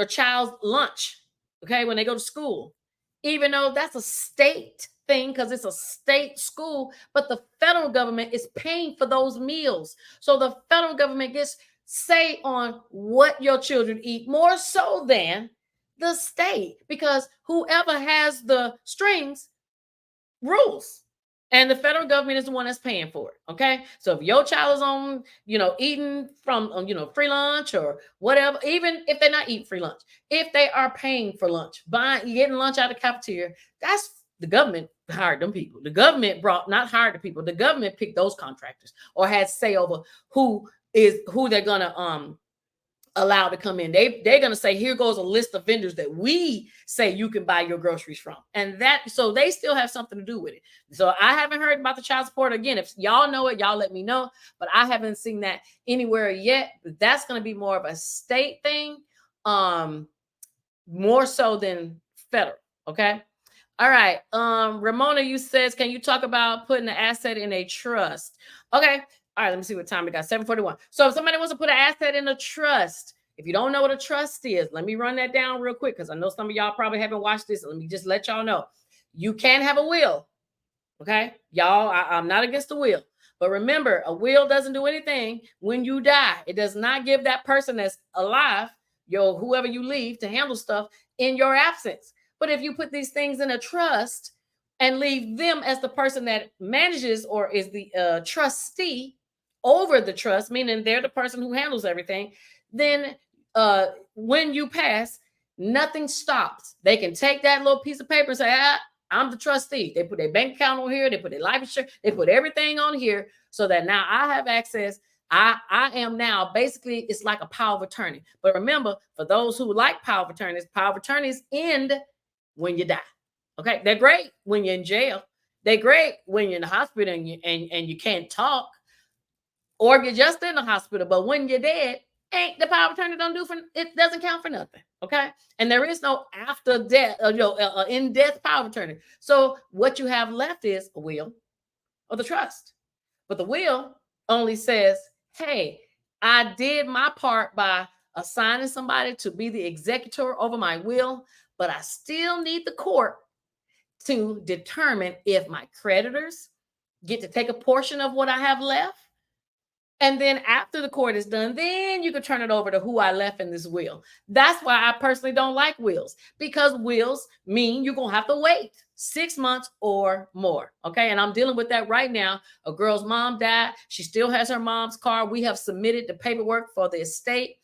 child's lunch, okay, when they go to school. Even though that's a state thing because it's a state school, but the federal government is paying for those meals. So the federal government gets say on what your children eat more so than the state, because whoever has the strings rules, and the federal government is the one that's paying for it. Okay, so if your child is on, eating from, free lunch or whatever, even if they're not eating free lunch, if they are paying for lunch, getting lunch out of the cafeteria, that's the government hired them people. The government not hired the people. The government picked those contractors or had say over who they're gonna allowed to come in. They're going to say, here goes a list of vendors that we say you can buy your groceries from. And so they still have something to do with it. So I haven't heard about the child support. Again, if y'all know it, y'all let me know, but I haven't seen that anywhere yet. But that's going to be more of a state thing, more so than federal. Okay. All right. Ramona, you says, can you talk about putting an asset in a trust? Okay. All right, let me see what time we got. 7:41. So if somebody wants to put an asset in a trust, if you don't know what a trust is, let me run that down real quick because I know some of y'all probably haven't watched this. Let me just let y'all know. You can have a will. Okay, y'all, I'm not against the will. But remember, a will doesn't do anything when you die. It does not give that person that's alive, whoever you leave to handle stuff in your absence. But if you put these things in a trust and leave them as the person that manages or is the trustee over the trust, meaning they're the person who handles everything, then when you pass, nothing stops. They can take that little piece of paper and say, I'm the trustee. They put their bank account on here. They put their life insurance. They put everything on here so that now I have access. I am now, basically, it's like a power of attorney. But remember, for those who like power of attorneys end when you die. Okay, they're great when you're in jail. They're great when you're in the hospital and you can't talk, or if you're just in the hospital. But when you're dead, ain't the power of attorney it doesn't count for nothing. Okay, and there is no after death, in death power of attorney. So what you have left is a will or the trust. But the will only says, hey, I did my part by assigning somebody to be the executor over my will, but I still need the court to determine if my creditors get to take a portion of what I have left. And then after the court is done, then you can turn it over to who I left in this will. That's why I personally don't like wills, because wills mean you're going to have to wait 6 months or more. Okay. And I'm dealing with that right now. A girl's mom died. She still has her mom's car. We have submitted the paperwork for the estate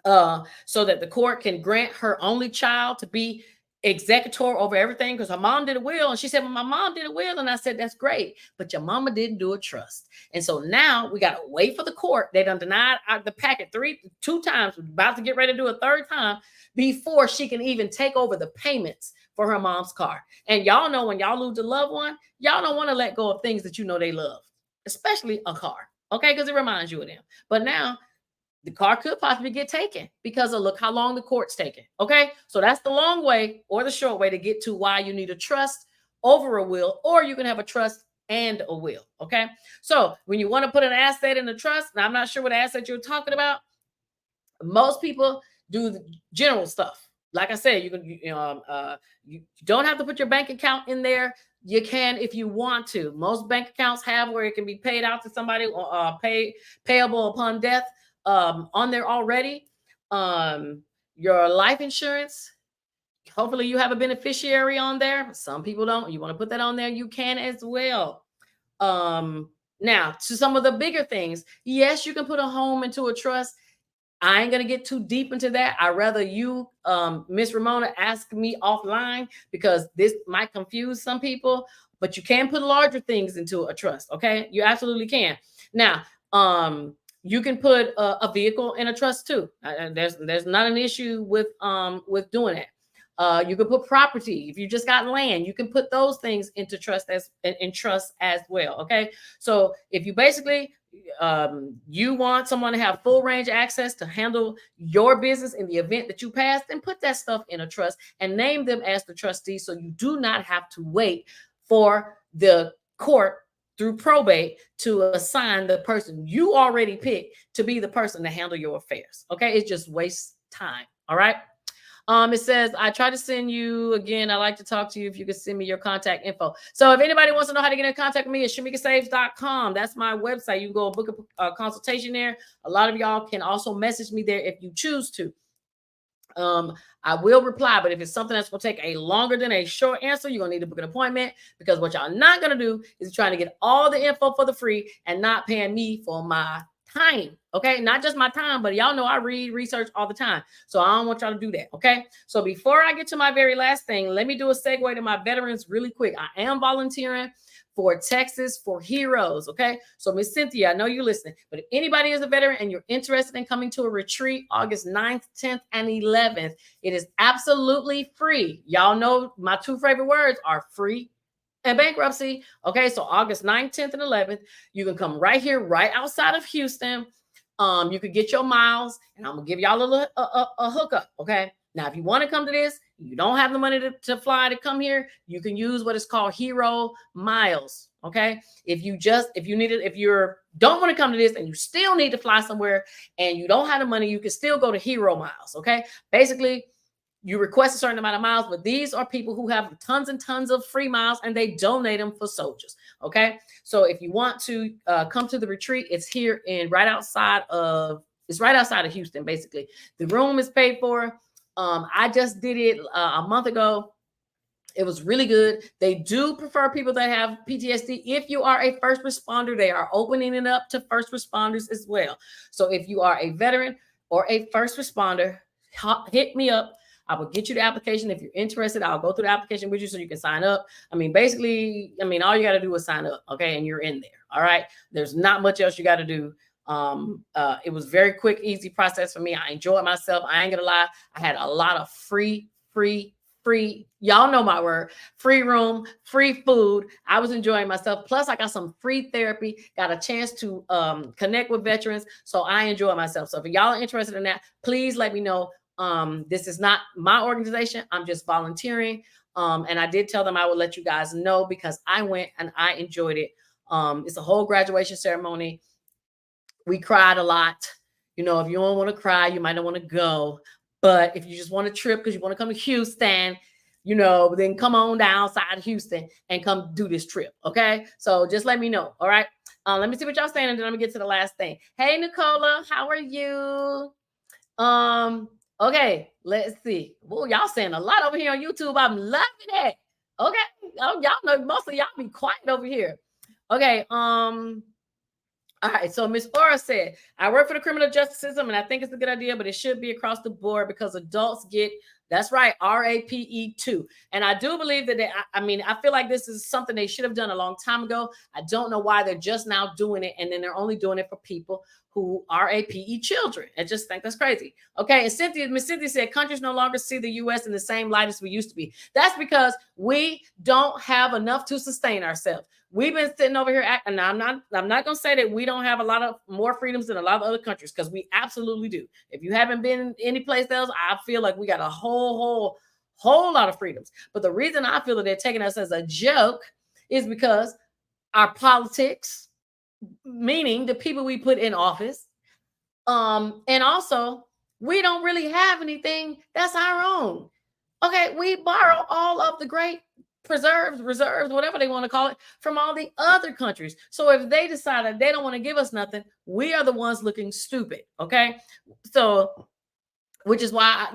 so that the court can grant her only child to be executor over everything, because her mom did a will. And she said, well, my mom did a will. And I said, that's great, but your mama didn't do a trust. And so now we got to wait for the court. They done denied the packet two times. We're about to get ready to do a third time before she can even take over the payments for her mom's car. And y'all know when y'all lose a loved one, y'all don't want to let go of things that you know they love, especially a car. Okay, because it reminds you of them. But now the car could possibly get taken because of look how long the court's taking. Okay. So that's the long way or the short way to get to why you need a trust over a will, or you can have a trust and a will. Okay. So when you want to put an asset in the trust, and I'm not sure what asset you're talking about, most people do the general stuff. Like I said, you don't have to put your bank account in there. You can if you want to. Most bank accounts have where it can be paid out to somebody, payable upon death on there already. Your life insurance, hopefully you have a beneficiary on there. Some people don't. You want to put that on there, you can as well. Now to some of the bigger things, yes, you can put a home into a trust. I ain't gonna get too deep into that. I'd rather you, Miss Ramona, ask me offline, because this might confuse some people. But you can put larger things into a trust. Okay, you absolutely can. Now, you can put a vehicle in a trust too. There's not an issue with doing it. You can put property. If you just got land, you can put those things into trust as well. Okay, so if you basically you want someone to have full range access to handle your business in the event that you pass, then put that stuff in a trust and name them as the trustee, so you do not have to wait for the court through probate to assign the person you already picked to be the person to handle your affairs. Okay, it just wastes time. All right. It says, I try to send you again. I like to talk to you. If you could send me your contact info. So if anybody wants to know how to get in contact with me, it's shamikasaves.com. That's my website. You can go book a consultation there. A lot of y'all can also message me there if you choose to. I will reply, but if it's something that's going to take a longer than a short answer, you're going to need to book an appointment, because what y'all not going to do is trying to get all the info for the free and not paying me for my time. Okay, not just my time, but y'all know I read research all the time, so I don't want y'all to do that. Okay, so before I get to my very last thing, let me do a segue to my veterans really quick. I am volunteering for Texas for Heroes. Okay, so Miss Cynthia, I know you're listening, but if anybody is a veteran and you're interested in coming to a retreat August 9th, 10th, and 11th, it is absolutely free. Y'all know my two favorite words are free and bankruptcy. Okay, so August 9th, 10th, and 11th, you can come right here, right outside of Houston. You could get your miles, and I'm gonna give y'all a hookup. Okay, now if you want to come to this, you don't have the money to fly to come here, you can use what is called Hero Miles. Okay, if you don't want to come to this and you still need to fly somewhere and you don't have the money, you can still go to Hero Miles. Okay, basically you request a certain amount of miles, but these are people who have tons and tons of free miles and they donate them for soldiers. Okay, so if you want to come to the retreat, it's here right outside of Houston. Basically, the room is paid for. I just did it a month ago. It was really good. They do prefer people that have PTSD. If you are a first responder, they are opening it up to first responders as well. So if you are a veteran or a first responder, hit me up. I will get you the application. If you're interested, I'll go through the application with you so you can sign up. All you got to do is sign up. Okay. And you're in there. All right. There's not much else you got to do. It was very quick, easy process for me. I enjoyed myself. I ain't gonna lie. I had a lot of free, y'all know my word, free room, free food. I was enjoying myself. Plus I got some free therapy, got a chance to connect with veterans. So I enjoy myself. So if y'all are interested in that, please let me know. This is not my organization. I'm just volunteering. And I did tell them I would let you guys know because I went and I enjoyed it. It's a whole graduation ceremony. We cried a lot. You know, if you don't want to cry, you might not want to go. But if you just want to trip because you want to come to Houston, you know, then come on down outside Houston and come do this trip. Okay. So just let me know. All right. Let me see what y'all saying, and then let me get to the last thing. Hey, Nicola, how are you? Okay, let's see. Well, y'all saying a lot over here on YouTube. I'm loving it. Okay. Oh, y'all know most of y'all be quiet over here. Okay. All right, so Miss Aura said, I work for the criminal justice system and I think it's a good idea, but it should be across the board because adults get, that's right, RAPE too. And I do believe that I mean, I feel like this is something they should have done a long time ago. I don't know why they're just now doing it, and then they're only doing it for people who are RAPE children. I just think that's crazy. Okay, and Miss Cynthia said, countries no longer see the U.S. in the same light as we used to be. That's because we don't have enough to sustain ourselves. We've been sitting over here acting. Now, I'm not going to say that we don't have a lot of more freedoms than a lot of other countries, because we absolutely do. If you haven't been any place else, I feel like we got a whole lot of freedoms. But the reason I feel that they're taking us as a joke is because our politics, meaning the people we put in office, and also we don't really have anything that's our own. Okay, we borrow all of the great preserves, reserves, whatever they want to call it, from all the other countries. So if they decide that they don't want to give us nothing, we are the ones looking stupid. Okay, so which is why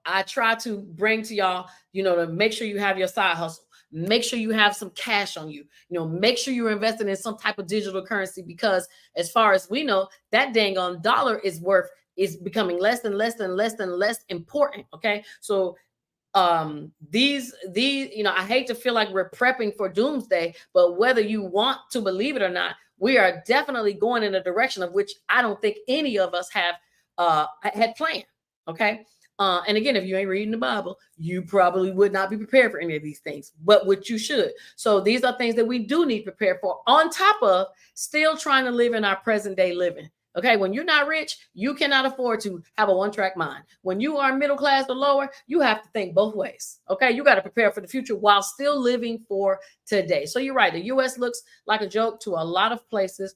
I try to bring to y'all, to make sure you have your side hustle. Make sure you have some cash on you. Make sure you're investing in some type of digital currency, because as far as we know, that dang on dollar is becoming less and less and less and less important. Okay, so these I hate to feel like we're prepping for doomsday, but whether you want to believe it or not, we are definitely going in a direction of which I don't think any of us have had planned. Okay, and again, if you ain't reading the Bible, you probably would not be prepared for any of these things, but what you should. So these are things that we do need to prepare for, on top of still trying to live in our present day living. Okay, when you're not rich, you cannot afford to have a one-track mind. When you are middle class or lower, you have to think both ways. Okay, you got to prepare for the future while still living for today. So you're right. The U.S. looks like a joke to a lot of places.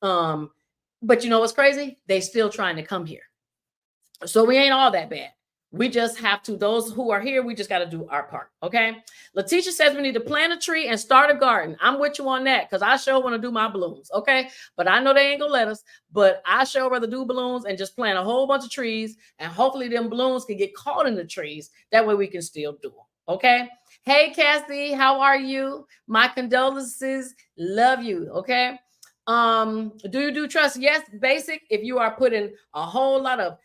But you know what's crazy? They still trying to come here. So we ain't all that bad. We just have to, those who are here, we just got to do our part. Okay. Letitia says we need to plant a tree and start a garden. I'm with you on that, because I sure want to do my balloons. Okay. But I know they ain't gonna let us, but I sure rather do balloons and just plant a whole bunch of trees, and hopefully them balloons can get caught in the trees. That way we can still do them. Okay. Hey, Cassie, how are you? My condolences. Love you. Okay. Do you do trust? Yes. Basic. If you are putting a whole lot of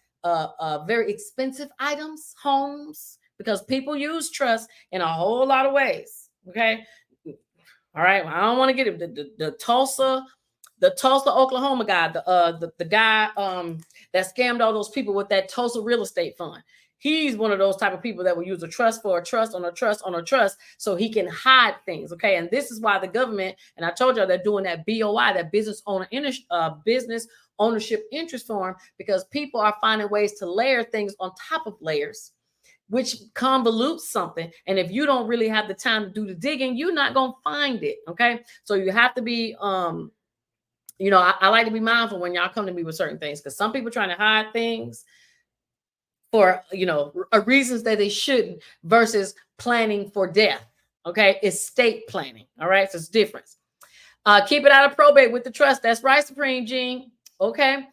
very expensive items, homes, because people use trust in a whole lot of ways. Okay. All right. I don't want to get it. The Tulsa, Oklahoma guy, the guy that scammed all those people with that Tulsa real estate fund. He's one of those type of people that will use a trust for a trust on a trust on a trust, so he can hide things. Okay. And this is why the government, and I told y'all, they're doing that BOI, that business ownership interest form, because people are finding ways to layer things on top of layers, which convolutes something. And if you don't really have the time to do the digging, you're not going to find it. Okay. So you have to be, I like to be mindful when y'all come to me with certain things, because some people trying to hide things for, reasons that they shouldn't, versus planning for death. Okay. Estate planning. All right. So it's difference. Keep it out of probate with the trust. That's right, Supreme Jean. Okay.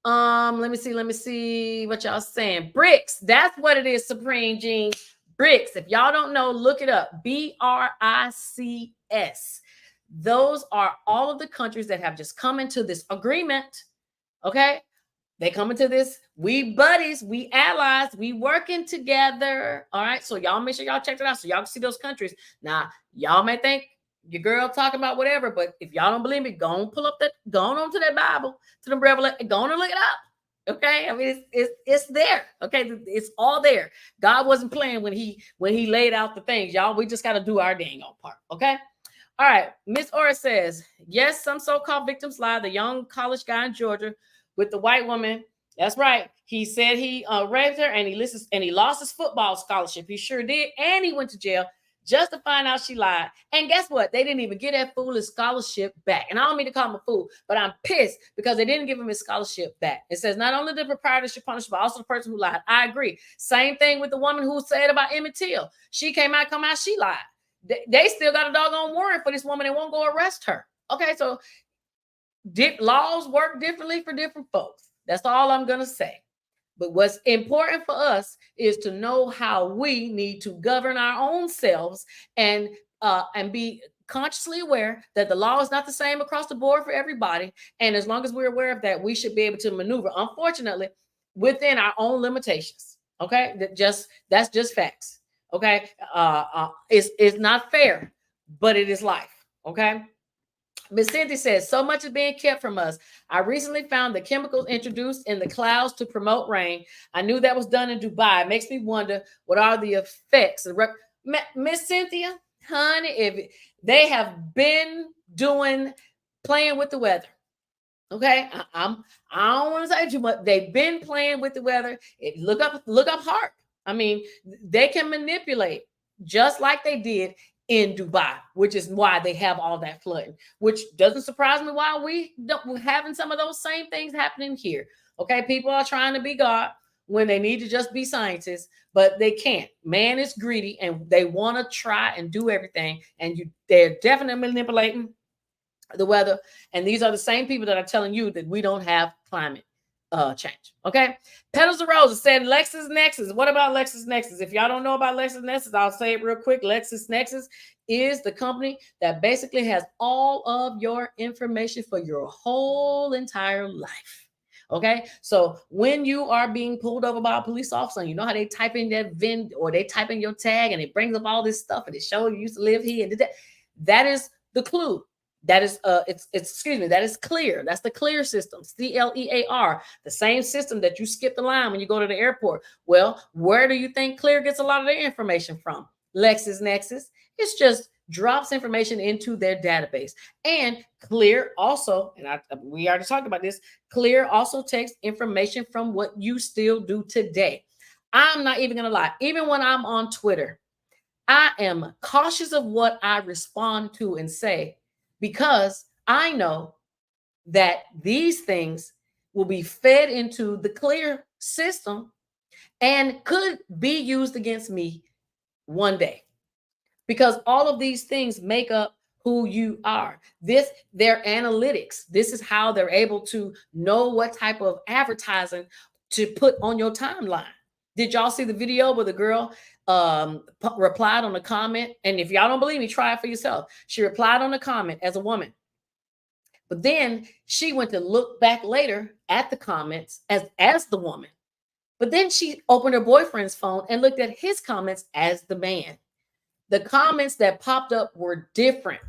Let me see what y'all saying. BRICS. That's what it is, Supreme Jean. BRICS. If y'all don't know, look it up. BRICS. Those are all of the countries that have just come into this agreement. Okay. They come into this. We buddies, we allies, we working together. All right. So y'all make sure y'all check it out so y'all can see those countries. Now, y'all may think your girl talking about whatever, but if y'all don't believe me, go on to that Bible, to the Revelation, go on and look it up. Okay, I mean it's there. Okay, it's all there. God wasn't playing when he laid out the things, y'all. We just got to do our dang on part. Okay. All right. Miss Ora says, yes, some so-called victims lie. The young college guy in Georgia with the white woman. That's right. He said he raped her, and he lost his football scholarship. He sure did, and he went to jail. just to find out she lied. And guess what? They didn't even get that fool his scholarship back. And I don't mean to call him a fool, but I'm pissed because they didn't give him his scholarship back. It says not only the proprietor should punish, but also the person who lied. I agree. Same thing with the woman who said about Emmett Till. She came out, she lied. They still got a doggone warrant for this woman. They won't go arrest her. Okay, so laws work differently for different folks. That's all I'm going to say. But what's important for us is to know how we need to govern our own selves and be consciously aware that the law is not the same across the board for everybody. And as long as we're aware of that, we should be able to maneuver, unfortunately, within our own limitations. Okay, that's just facts. Okay, it's not fair, but it is life. Okay. Miss Cynthia says, so much is being kept from us. I recently found the chemicals introduced in the clouds to promote rain. I knew that was done in Dubai. It makes me wonder, what are the effects? Miss Cynthia, honey, if they have been playing with the weather. Okay, I don't want to say too much. They've been playing with the weather. Look up HAARP. I mean, they can manipulate just like they did in Dubai, which is why they have all that flooding, which doesn't surprise me why we're having some of those same things happening here. Okay, people are trying to be God when they need to just be scientists, but they can't. Man is greedy and they want to try and do everything, and they're definitely manipulating the weather. And these are the same people that are telling you that we don't have climate change. Okay. Petals of Roses said LexisNexis. What about LexisNexis? If y'all don't know about LexisNexis, I'll say it real quick. LexisNexis is the company that basically has all of your information for your whole entire life. Okay, so when you are being pulled over by a police officer, you know how they type in that VIN or they type in your tag and it brings up all this stuff and it shows you used to live here and did that. That is the clue. That is that is Clear. That's the Clear system, CLEAR, the same system that you skip the line when you go to the airport. Well, where do you think Clear gets a lot of their information from? LexisNexis. It's just drops information into their database. And Clear also, and we already talked about this, Clear also takes information from what you still do today. I'm not even gonna lie, even when I'm on Twitter, I am cautious of what I respond to and say, because I know that these things will be fed into the Clear system and could be used against me one day, because all of these things make up who you are. Their analytics. This is how they're able to know what type of advertising to put on your timeline. Did y'all see the video where the girl replied on a comment? And if y'all don't believe me, try it for yourself. She replied on a comment as a woman, but then she went to look back later at the comments as the woman. But then she opened her boyfriend's phone and looked at his comments as the man. The comments that popped up were different.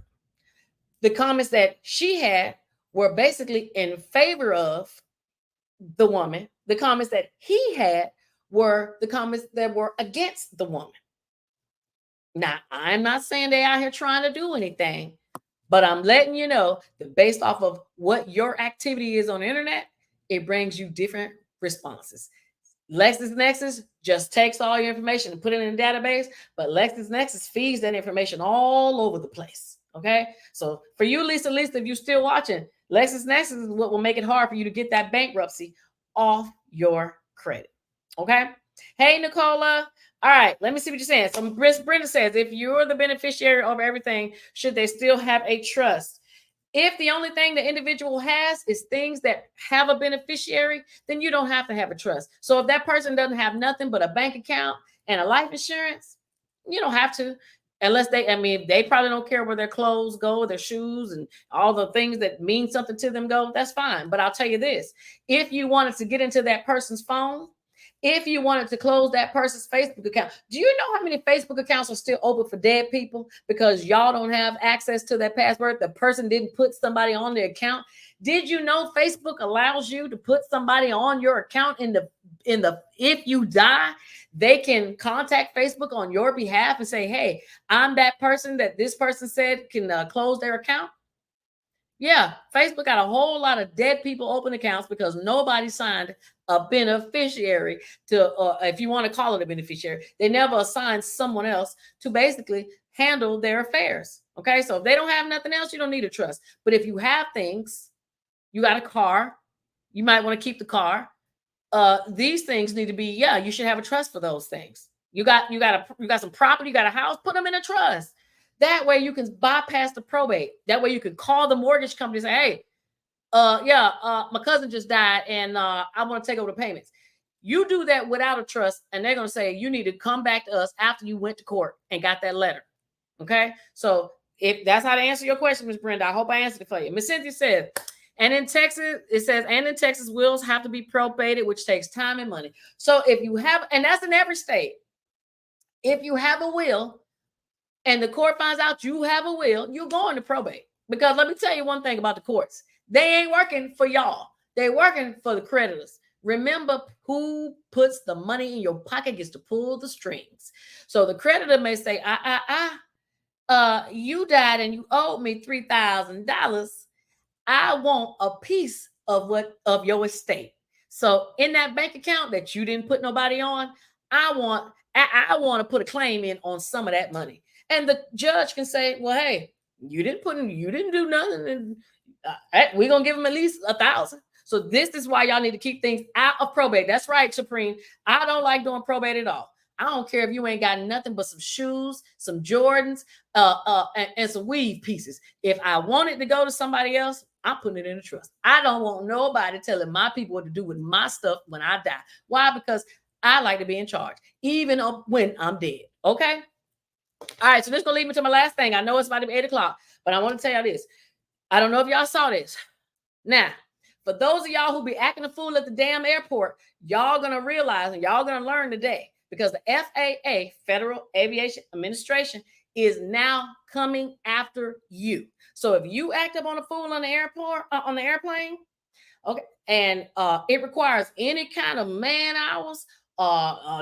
The comments that she had were basically in favor of the woman. The comments that he had were the comments that were against the woman. Now, I'm not saying they out here trying to do anything, but I'm letting you know that based off of what your activity is on the internet, it brings you different responses. LexisNexis just takes all your information and put it in a database, but LexisNexis feeds that information all over the place. Okay, so for you, Lisa, if you're still watching, LexisNexis is what will make it hard for you to get that bankruptcy off your credit. Okay. Hey, Nicola. All right, let me see what you're saying. So Brenda says, if you're the beneficiary of everything, should they still have a trust? If the only thing the individual has is things that have a beneficiary, then you don't have to have a trust. So if that person doesn't have nothing but a bank account and a life insurance, you don't have to. Unless they probably don't care where their clothes go, their shoes, and all the things that mean something to them go, that's fine. But I'll tell you this, if you wanted to get into that person's phone, if you wanted to close that person's Facebook account, do you know how many Facebook accounts are still open for dead people because y'all don't have access to that password? The person didn't put somebody on their account. Did you know Facebook allows you to put somebody on your account if you die, they can contact Facebook on your behalf and say, hey, I'm that person that this person said can close their account? Yeah, Facebook got a whole lot of dead people open accounts because nobody signed a beneficiary to, if you want to call it a beneficiary, they never assigned someone else to basically handle their affairs. Okay, so if they don't have nothing else, you don't need a trust. But if you have things, you got a car, you might want to keep the car. These things need to be, yeah, you should have a trust for those things. You got some property, you got a house, put them in a trust. That way you can bypass the probate. That way you can call the mortgage company and say, hey, my cousin just died and I want to take over the payments. You do that without a trust, and they're going to say you need to come back to us after you went to court and got that letter. Okay, so if that's how to answer your question, Miss Brenda, I hope I answered it for you. Miss Cynthia said, and in Texas, it says, and in Texas, wills have to be probated, which takes time and money. So if you have, and that's in every state, if you have a will and the court finds out you have a will, you're going to probate. Because let me tell you one thing about the courts. They ain't working for y'all. They're working for the creditors. Remember, who puts the money in your pocket gets to pull the strings. So the creditor may say, you died and you owed me $3,000. I want a piece of your estate. So in that bank account that you didn't put nobody on, I want to put a claim in on some of that money. And the judge can say, well, hey, you didn't do nothing, and we're gonna give them at least $1,000. So this is why y'all need to keep things out of probate. That's right, Supreme. I don't like doing probate at all. I don't care if you ain't got nothing but some shoes, some Jordans, and some weave pieces. If I want it to go to somebody else, I'm putting it in a trust. I don't want nobody telling my people what to do with my stuff when I die. Why? Because I like to be in charge, even when I'm dead. Okay? All right, so this is going to lead me to my last thing. I know it's about to be 8 o'clock, but I want to tell y'all this. I don't know if y'all saw this. Now, for those of y'all who be acting a fool at the damn airport, y'all going to realize and y'all going to learn today, because the FAA, Federal Aviation Administration, is now coming after you. So if you act up on a fool on the airplane, okay, and it requires any kind of man hours,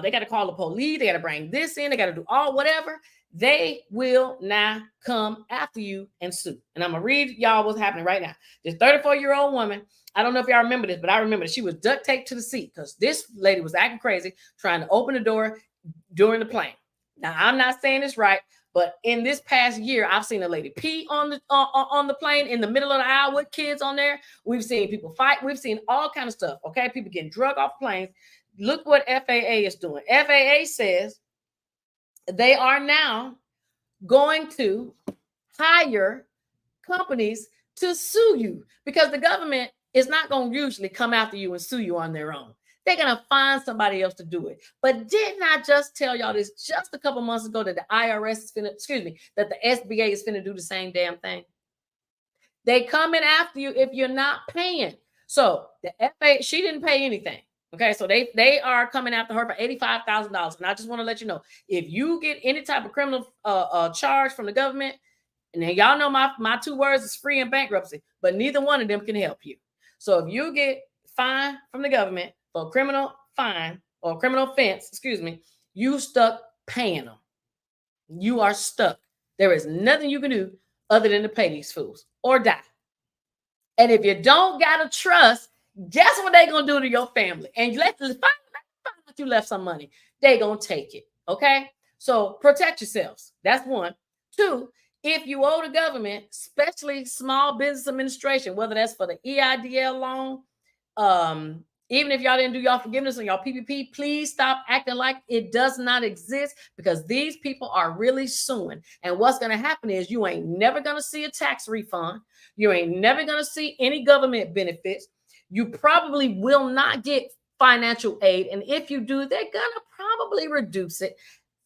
they got to call the police, they got to bring this in, they got to do all whatever, they will now come after you and sue. And I'm gonna read y'all what's happening right now. This 34-year-old woman, I don't know if y'all remember this, but I remember that she was duct taped to the seat because this lady was acting crazy, trying to open the door during the plane. Now, I'm not saying this right, but in this past year, I've seen a lady pee on the plane in the middle of the aisle with kids on there. We've seen people fight. We've seen all kinds of stuff. Okay, people getting drugged off planes. Look what FAA is doing. FAA says they are now going to hire companies to sue you, because the government is not going to usually come after you and sue you on their own. They're going to find somebody else to do it. But didn't I just tell y'all this just a couple months ago that the IRS is that the SBA is finna do the same damn thing? They coming after you if you're not paying. So the FAA, she didn't pay anything. Okay, so they are coming after her for $85,000. And I just want to let you know, if you get any type of criminal charge from the government, and then y'all know my 2 words is free and bankruptcy, but neither one of them can help you. So if you get fined from the government for a criminal fine or criminal offense, you stuck paying them. You are stuck. There is nothing you can do other than to pay these fools or die. And if you don't got a trust, guess what they're going to do to your family? And find out you left some money. They're going to take it. Okay? So protect yourselves. That's one. 2, if you owe the government, especially Small Business Administration, whether that's for the EIDL loan, even if y'all didn't do y'all forgiveness on y'all PPP, please stop acting like it does not exist, because these people are really suing. And what's going to happen is you ain't never going to see a tax refund. You ain't never going to see any government benefits. You probably will not get financial aid. And if you do, they're going to probably reduce it.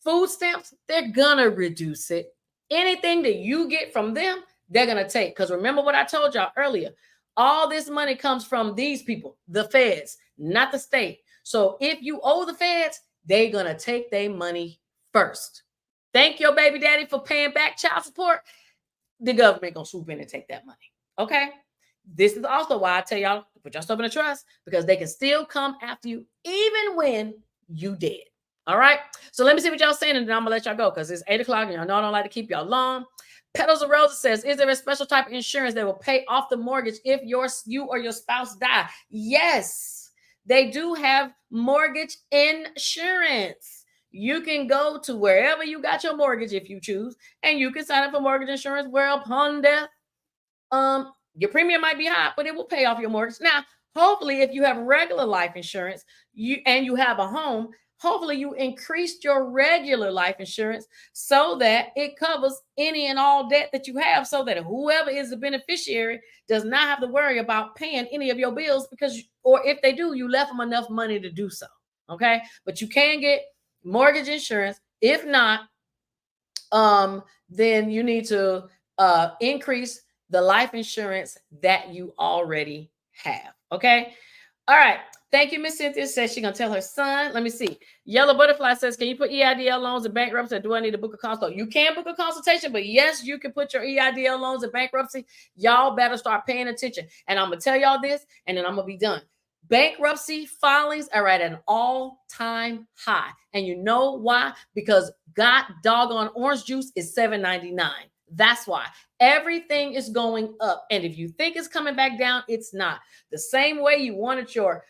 Food stamps, they're going to reduce it. Anything that you get from them, they're going to take. Because remember what I told y'all earlier. All this money comes from these people, the feds, not the state. So if you owe the feds, they're going to take their money first. Thank your baby daddy for paying back child support. The government going to swoop in and take that money. Okay? This is also why I tell y'all to put your stuff in a trust, because they can still come after you even when you dead. All right? So let me see what y'all saying, and then I'm going to let y'all go, because it's 8 o'clock, and y'all know I don't like to keep y'all long. Petals of Roses says, is there a special type of insurance that will pay off the mortgage if you or your spouse die? Yes, they do have mortgage insurance. you can go to wherever you got your mortgage if you choose, and you can sign up for mortgage insurance where upon death, your premium might be high, but it will pay off your mortgage. Now, hopefully, if you have regular life insurance, you have a home, hopefully you increased your regular life insurance so that it covers any and all debt that you have, so that whoever is the beneficiary does not have to worry about paying any of your bills, because, or if they do, you left them enough money to do so. Okay, but you can get mortgage insurance. If not, then you need to increase the life insurance that you already have. Okay. All right. Thank you, Miss Cynthia. Says she's gonna tell her son. Let me see. Yellow Butterfly says, "Can you put EIDL loans in bankruptcy? Or do I need to book a consult?" You can book a consultation, but yes, you can put your EIDL loans in bankruptcy. Y'all better start paying attention. And I'm gonna tell y'all this, and then I'm gonna be done. Bankruptcy filings are at an all-time high, and you know why? Because God doggone orange juice is $7.99. That's why everything is going up. And if you think it's coming back down, it's not. The same way you wanted your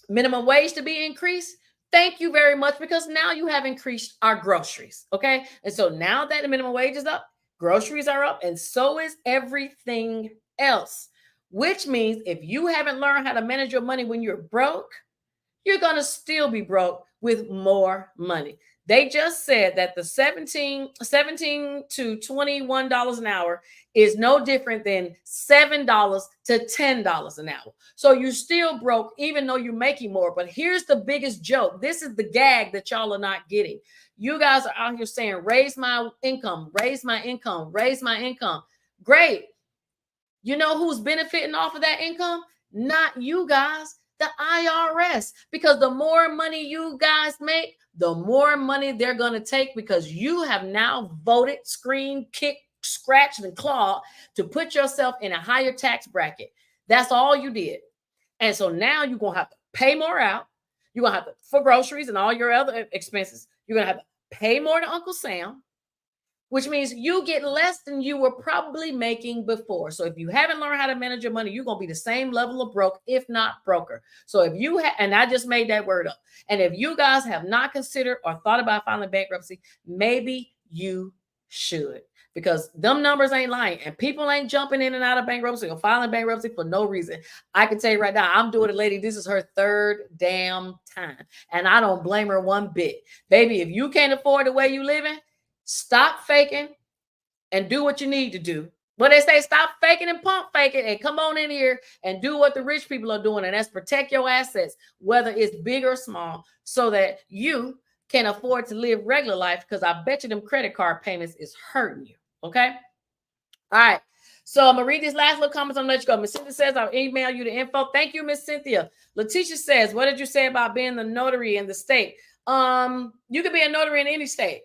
minimum wage to be increased, thank you very much, because now you have increased our groceries. Okay. And so now that the minimum wage is up, groceries are up, and so is everything else. Which means if you haven't learned how to manage your money when you're broke, you're going to still be broke with more money. They just said that the 17 to $21 an hour is no different than $7 to $10 an hour. So you still broke even though you're making more. But here's the biggest joke. This is the gag that y'all are not getting. You guys are out here saying, raise my income, raise my income, raise my income. Great. You know who's benefiting off of that income? Not you guys, the IRS. Because the more money you guys make, the more money they're going to take, because you have now voted, screamed, kicked, scratched, and clawed to put yourself in a higher tax bracket. That's all you did. And so now you're going to have to pay more out. You're going to have to, for groceries and all your other expenses, you're going to have to pay more to Uncle Sam, which means you get less than you were probably making before. So if you haven't learned how to manage your money, you're going to be the same level of broke, if not broker. So if you and I just made that word up. And if you guys have not considered or thought about filing bankruptcy, maybe you should, because them numbers ain't lying, and people ain't jumping in and out of bankruptcy or filing bankruptcy for no reason. I can tell you right now, I'm doing it, lady. This is her third damn time, and I don't blame her one bit. Baby, if you can't afford the way you living, stop faking and do what you need to do. But they say stop faking and pump faking and come on in here and do what the rich people are doing. And that's protect your assets, whether it's big or small, so that you can afford to live regular life, because I bet you them credit card payments is hurting you. Okay. All right. So I'm going to read these last little comments. I'm going to let you go. Miss Cynthia says, I'll email you the info. Thank you, Miss Cynthia. Letitia says, what did you say about being the notary in the state? You could be a notary in any state.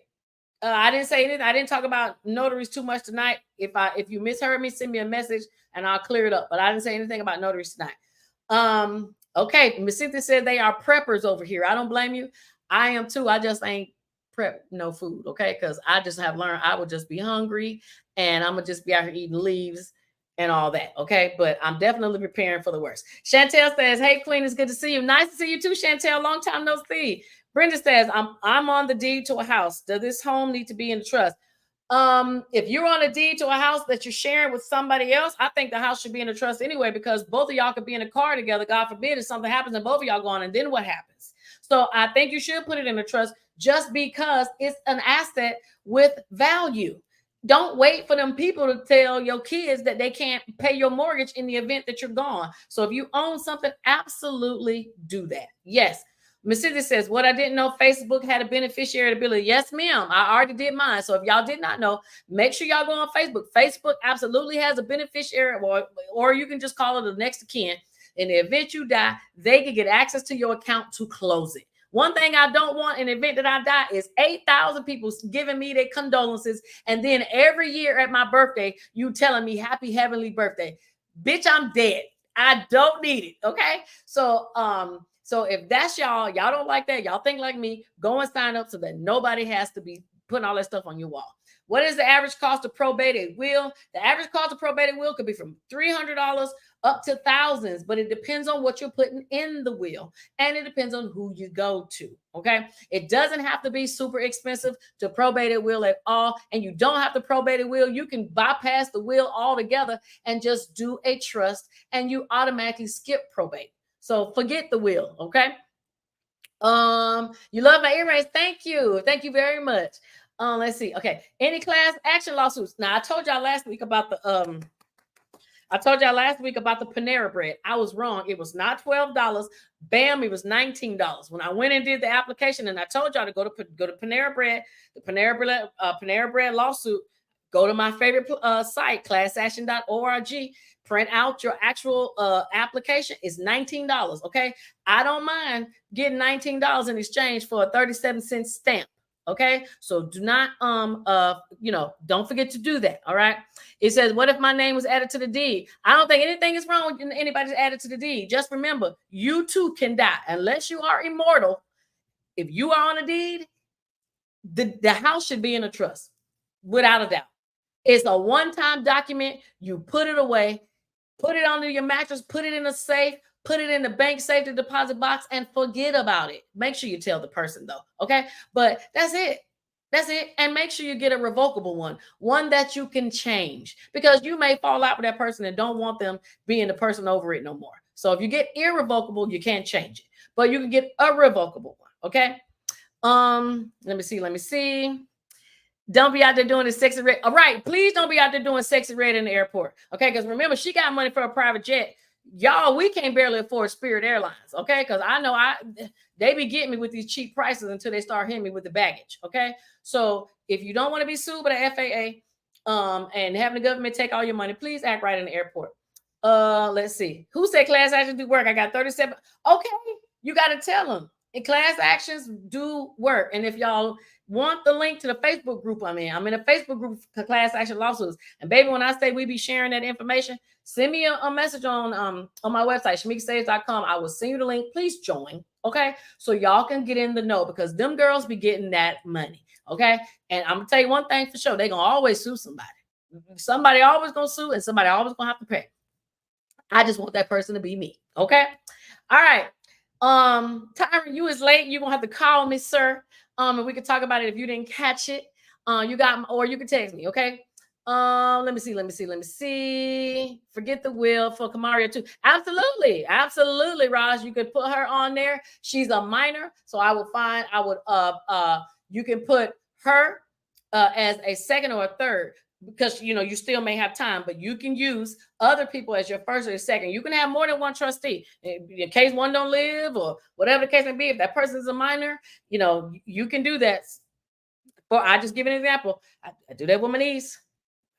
I didn't say anything. I didn't talk about notaries too much tonight. If you misheard me, send me a message and I'll clear it up. But I didn't say anything about notaries tonight. Okay. Miss Cynthia said they are preppers over here. I don't blame you. I am too. I just ain't prep no food. Okay. Because I just have learned I would just be hungry and I'm gonna just be out here eating leaves and all that. Okay. But I'm definitely preparing for the worst. Chantel says, hey, Queen, it's good to see you. Nice to see you too, Chantel. Long time no see. Brenda says, I'm on the deed to a house. Does this home need to be in the trust? If you're on a deed to a house that you're sharing with somebody else, I think the house should be in a trust anyway, because both of y'all could be in a car together. God forbid if something happens and both of y'all gone, and then what happens? So I think you should put it in a trust, just because it's an asset with value. Don't wait for them people to tell your kids that they can't pay your mortgage in the event that you're gone. So if you own something, absolutely do that. Yes. Miss Cynthia says, what I didn't know, Facebook had a beneficiary ability. Yes, ma'am. I already did mine. So if y'all did not know, make sure y'all go on Facebook. Facebook absolutely has a beneficiary, or you can just call it the next of kin. In the event you die, they can get access to your account to close it. One thing I don't want in the event that I die is 8,000 people giving me their condolences. And then every year at my birthday, you telling me happy heavenly birthday. Bitch, I'm dead. I don't need it. Okay. So if that's y'all don't like that, y'all think like me, go and sign up so that nobody has to be putting all that stuff on your wall. What is the average cost of probated will? The average cost of probated will could be from $300 up to thousands, but it depends on what you're putting in the will, and it depends on who you go to. Okay, it doesn't have to be super expensive to probate a will at all, and you don't have to probate a will. You can bypass the will altogether and just do a trust, and you automatically skip probate. So forget the will. Okay. You love my earrings. Thank you very much. Let's see. Okay, any class action lawsuits? Now, I told y'all last week about the Panera bread. I was wrong. It was not $12. Bam, it was $19. When I went and did the application, and I told y'all to go to Panera bread, the Panera bread lawsuit. Go to my favorite site, classaction.org. Print out your actual application. It's $19. Okay, I don't mind getting $19 in exchange for a 37-cent stamp. Okay, so do not don't forget to do that. All right. It says, what if my name was added to the deed? I don't think anything is wrong with anybody's added to the deed. Just remember, you too can die unless you are immortal. If you are on a deed, the house should be in a trust, without a doubt. It's a one-time document. You put it away, put it under your mattress, put it in a safe, put it in the bank safety deposit box, and forget about it. Make sure you tell the person though, okay? But that's it. That's it. And make sure you get a revocable one that you can change, because you may fall out with that person and don't want them being the person over it no more. So if you get irrevocable, you can't change it, but you can get a revocable one, okay? Let me see. Don't be out there doing the sexy red. All right, please don't be out there doing sexy red in the airport. Okay, because remember, she got money for a private jet. Y'all, we can't barely afford Spirit Airlines. Okay, because I know they be getting me with these cheap prices until they start hitting me with the baggage. Okay, so if you don't want to be sued by the FAA, and having the government take all your money, please act right in the airport. Let's see. Who said class actions do work? I got 37. Okay, you got to tell them. And class actions do work. And if y'all want the link to the Facebook group I'm in a Facebook group for class action lawsuits. And baby, when I say we be sharing that information, send me a message on my website, shamikasaves.com. I will send you the link. Please join. Okay. So y'all can get in the know, because them girls be getting that money. Okay. And I'm gonna tell you one thing for sure. They're gonna always sue somebody. Somebody always gonna sue, and somebody always gonna have to pay. I just want that person to be me. Okay. All right. Tyron, you is late. You're gonna have to call me, sir. And we can talk about it if you didn't catch it. Or you can text me, okay? Let me see. Forget the will for Kamaria too. Absolutely, Raj. You could put her on there. She's a minor, so you can put her as a second or a third, because you still may have time, but you can use other people as your first or second. You can have more than one trustee in case one don't live, or whatever the case may be. If that person is a minor, you can do that. Or I just give an example. I do that with my niece.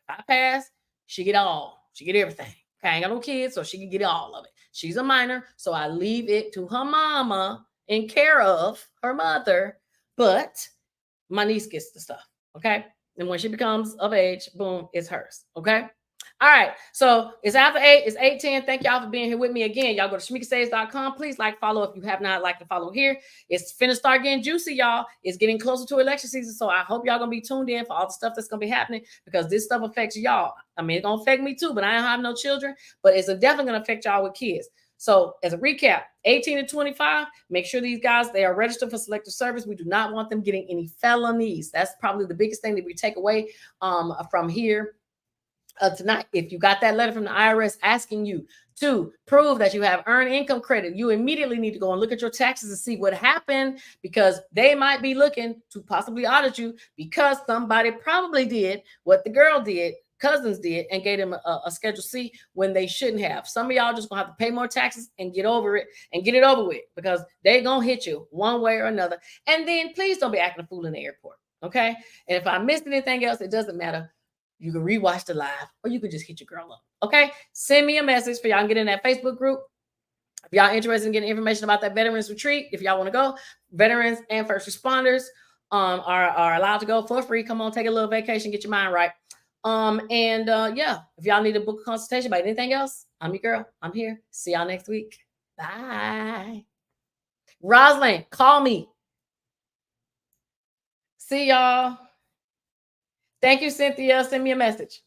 If I pass, she get everything. Okay, I ain't got no kids, so she can get all of it. She's a minor, so I leave it to her mama in care of her mother, but my niece gets the stuff. Okay. And when she becomes of age, boom, it's hers. Okay. All right. So it's after 8. It's 8:10. Thank y'all for being here with me again. Y'all go to shamikasaves.com. Please follow if you have not liked to follow here. It's finna start getting juicy, y'all. It's getting closer to election season. So I hope y'all gonna be tuned in for all the stuff that's gonna be happening, because this stuff affects y'all. I mean, it's gonna affect me too, but I don't have no children, but it's definitely gonna affect y'all with kids. So as a recap, 18 to 25, make sure these guys, they are registered for selective service. We do not want them getting any felonies. That's probably the biggest thing that we take away from here tonight. If you got that letter from the IRS asking you to prove that you have earned income credit, you immediately need to go and look at your taxes and see what happened, because they might be looking to possibly audit you, because somebody probably did what the girl did, cousins did, and gave them a Schedule C when they shouldn't have. Some of y'all just gonna have to pay more taxes and get over it and get it over with, because they gonna hit you one way or another. And then please don't be acting a fool in the airport. Okay. And if I missed anything else, it doesn't matter. You can rewatch the live, or you can just hit your girl up. Okay. Send me a message for y'all and get in that Facebook group. If y'all interested in getting information about that veterans retreat, if y'all want to go, veterans and first responders are allowed to go for free. Come on, take a little vacation, get your mind right. Yeah, if y'all need to book a consultation about anything else, I'm your girl. I'm here. See y'all next week. Bye. Rosalind, call me. See y'all. Thank you, Cynthia. Send me a message.